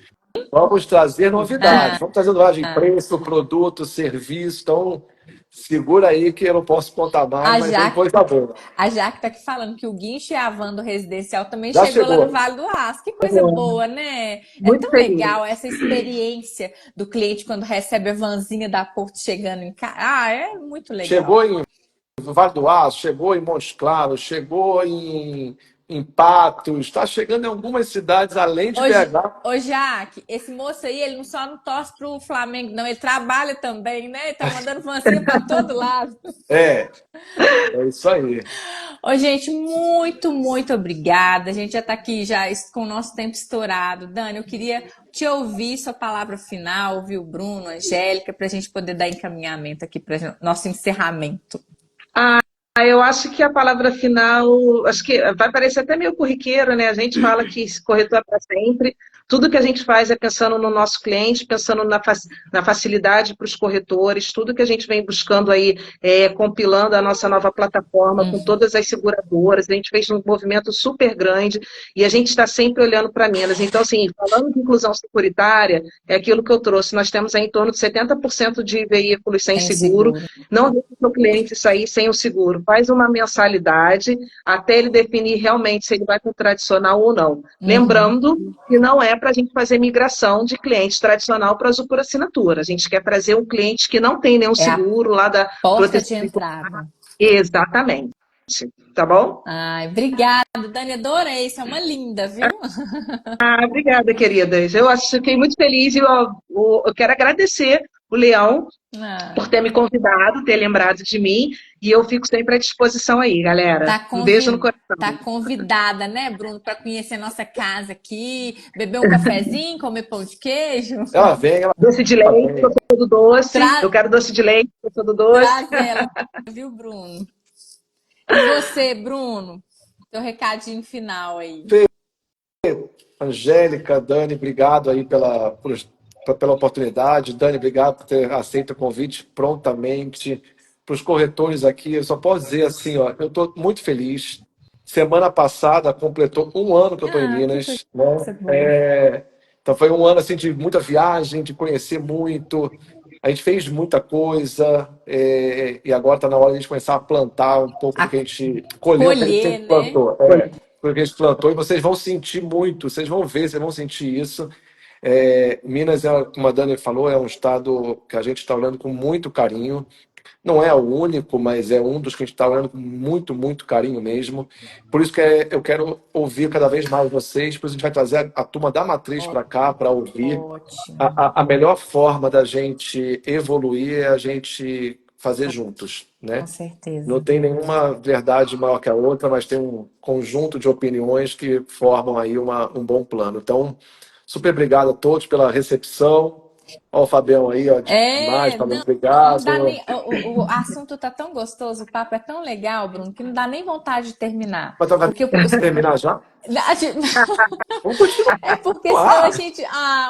Vamos trazer novidades, Ah, vamos trazer novidade em preço, produto, serviço, então segura aí que eu não posso contar mais, a mas vem Jaque, coisa boa. a Jaque tá aqui falando que o Guincho e a Van do Residencial também Já chegou lá no chegou. Vale do Aço. Que coisa boa, né? É Muito tão feliz. legal essa experiência do cliente quando recebe a vanzinha da Porto chegando em casa. Ah, é muito legal. Chegou em Vale do Aço, chegou em Montes Claros, chegou em Patos, está chegando em algumas cidades além de Hoje, BH. ô Jaque, esse moço aí, ele não só não torce pro Flamengo, não, ele trabalha também, né? Ele tá mandando vanzinha para todo lado. É, é isso aí. Ô, gente, muito, muito obrigada. A gente já está aqui já com o nosso tempo estourado. Dani, eu queria te ouvir sua palavra final, ouvir o Bruno, a Angélica, para a gente poder dar encaminhamento aqui para nosso encerramento. Eu acho que a palavra final, acho que vai parecer até meio corriqueiro, né? A gente fala que esse corretor é para sempre. Tudo que a gente faz é pensando no nosso cliente, pensando na facilidade para os corretores, tudo que a gente vem buscando aí, compilando a nossa nova plataforma com todas as seguradoras. A gente fez um movimento super grande e a gente está sempre olhando para Minas. Então, assim, falando de inclusão securitária, é aquilo que eu trouxe. Nós temos aí em torno de 70% de veículos sem Tem seguro. seguro. Não deixe o seu cliente sair sem o seguro. Faz uma mensalidade até ele definir realmente se ele vai para o tradicional ou não. Lembrando que não é para a gente fazer migração de cliente tradicional para azul por assinatura. A gente quer trazer um cliente que não tem nenhum É a seguro lá da porta de proteção. entrada. Exatamente. Tá bom? Ai, obrigada, Dani, adorei. Isso é uma linda, viu? Obrigada, queridas. Fiquei muito feliz e eu quero agradecer o Leão por ter me convidado, ter lembrado de mim, e eu fico sempre à disposição aí, galera. Um beijo no coração. Tá convidada, né, Bruno, para conhecer nossa casa aqui, beber um cafezinho, comer pão de queijo. Ela vem, ela Doce de leite, eu sou do doce. Eu quero doce de leite, eu sou do doce. Traz ela, viu, Bruno? E você, Bruno? Teu recadinho final aí. Angélica, Dani, obrigado aí pela oportunidade. Dani, obrigado por ter aceito o convite prontamente. Para os corretores aqui, eu só posso dizer assim, ó, eu estou muito feliz. Semana passada completou um ano que eu estou em Que Minas, né? coisa boa. Então foi um ano assim de muita viagem, de conhecer muito. A gente fez muita coisa, e agora está na hora de a gente começar a plantar um pouco do que a gente colheu, o que a gente Colher, sempre né? plantou. O que a gente plantou, e vocês vão sentir muito, vocês vão ver, vocês vão sentir isso. Minas, como a Dani falou, é um estado que a gente está olhando com muito carinho. Não é o único, mas é um dos que a gente está olhando com muito, muito carinho mesmo. Por isso que eu quero ouvir cada vez mais vocês, por isso a gente vai trazer a turma da Matriz para cá, para ouvir. Ótimo. A melhor forma da gente evoluir é a gente fazer juntos, né? Com certeza. Não tem nenhuma verdade maior que a outra, mas tem um conjunto de opiniões que formam aí um bom plano. Então, super obrigado a todos pela recepção. Ó, o Fabião aí, ó, demais, Fabião, Não obrigado. dá nem, o assunto tá tão gostoso, o papo é tão legal, Bruno, que não dá nem vontade de terminar. Mas vai Porque terminar já? Vamos continuar. é porque senão a gente,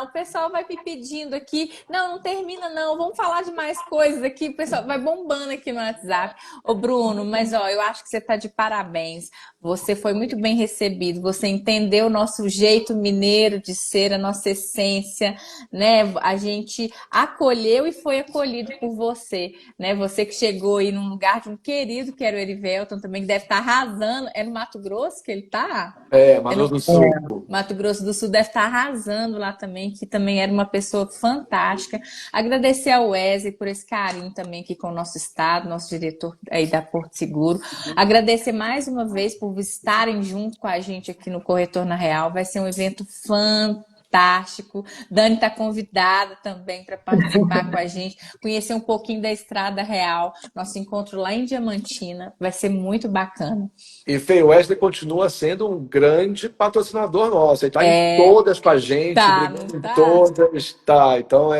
o pessoal vai me pedindo aqui, não termina não, vamos falar de mais coisas aqui, o pessoal vai bombando aqui no WhatsApp. Ô Bruno, mas eu acho que você tá de parabéns, você foi muito bem recebido, você entendeu o nosso jeito mineiro de ser, a nossa essência, né? A gente acolheu e foi acolhido por você, né? Você que chegou aí num lugar de um querido que era o Erivelton também, que deve estar arrasando, é no Mato Grosso que ele tá? Mato Grosso do Sul. Mato Grosso do Sul deve estar arrasando lá também, que também era uma pessoa fantástica. Agradecer ao Wesley por esse carinho também aqui com o nosso estado, nosso diretor aí da Porto Seguro. Agradecer mais uma vez por estarem junto com a gente aqui no Corretor na Real. Vai ser um evento fantástico. Dani está convidada também para participar com a gente, conhecer um pouquinho da Estrada Real. Nosso encontro lá em Diamantina vai ser muito bacana. E Fê, o Wesley continua sendo um grande patrocinador nosso. Ele está em todas com a gente, brigando em todas. Tá, então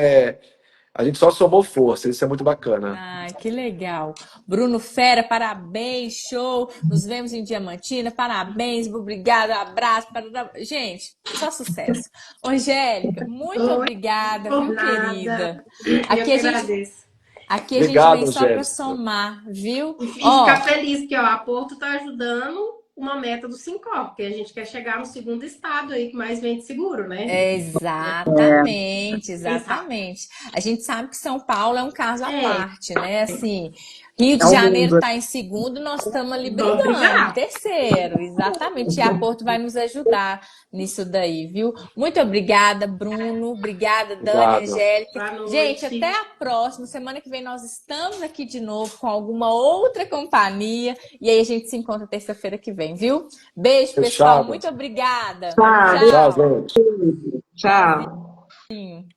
A gente só somou força, isso é muito bacana. Ai, que legal. Bruno Fera, parabéns, show. Nos vemos em Diamantina, parabéns, obrigada, abraço. Gente, só sucesso. Angélica, muito Oi, obrigada, por viu, nada. querida? Eu Aqui que a gente, agradeço. aqui a gente Obrigado, vem só para Angélica. somar, viu? E Ó, ficar feliz que ó, a Porto está ajudando uma meta do Sincor, porque a gente quer chegar no segundo estado aí que mais vende seguro, né? exatamente, Quem sabe? exatamente. A gente sabe que São Paulo é um caso à É, parte, né? Assim, Rio É de o Janeiro mundo. está em segundo, nós estamos ali vamos brigando em brigar. terceiro, exatamente. E a Porto vai nos ajudar nisso daí, viu? Muito obrigada, Bruno. Obrigada, Dani, Obrigado. Angélica. Boa Gente, noite. até a próxima. Semana que vem nós estamos aqui de novo com alguma outra companhia. E aí a gente se encontra terça-feira que vem, viu? Beijo, pessoal. Fechado. Muito obrigada. Tchau, Tchau, Tchau. gente. tchau. Tchauzinho.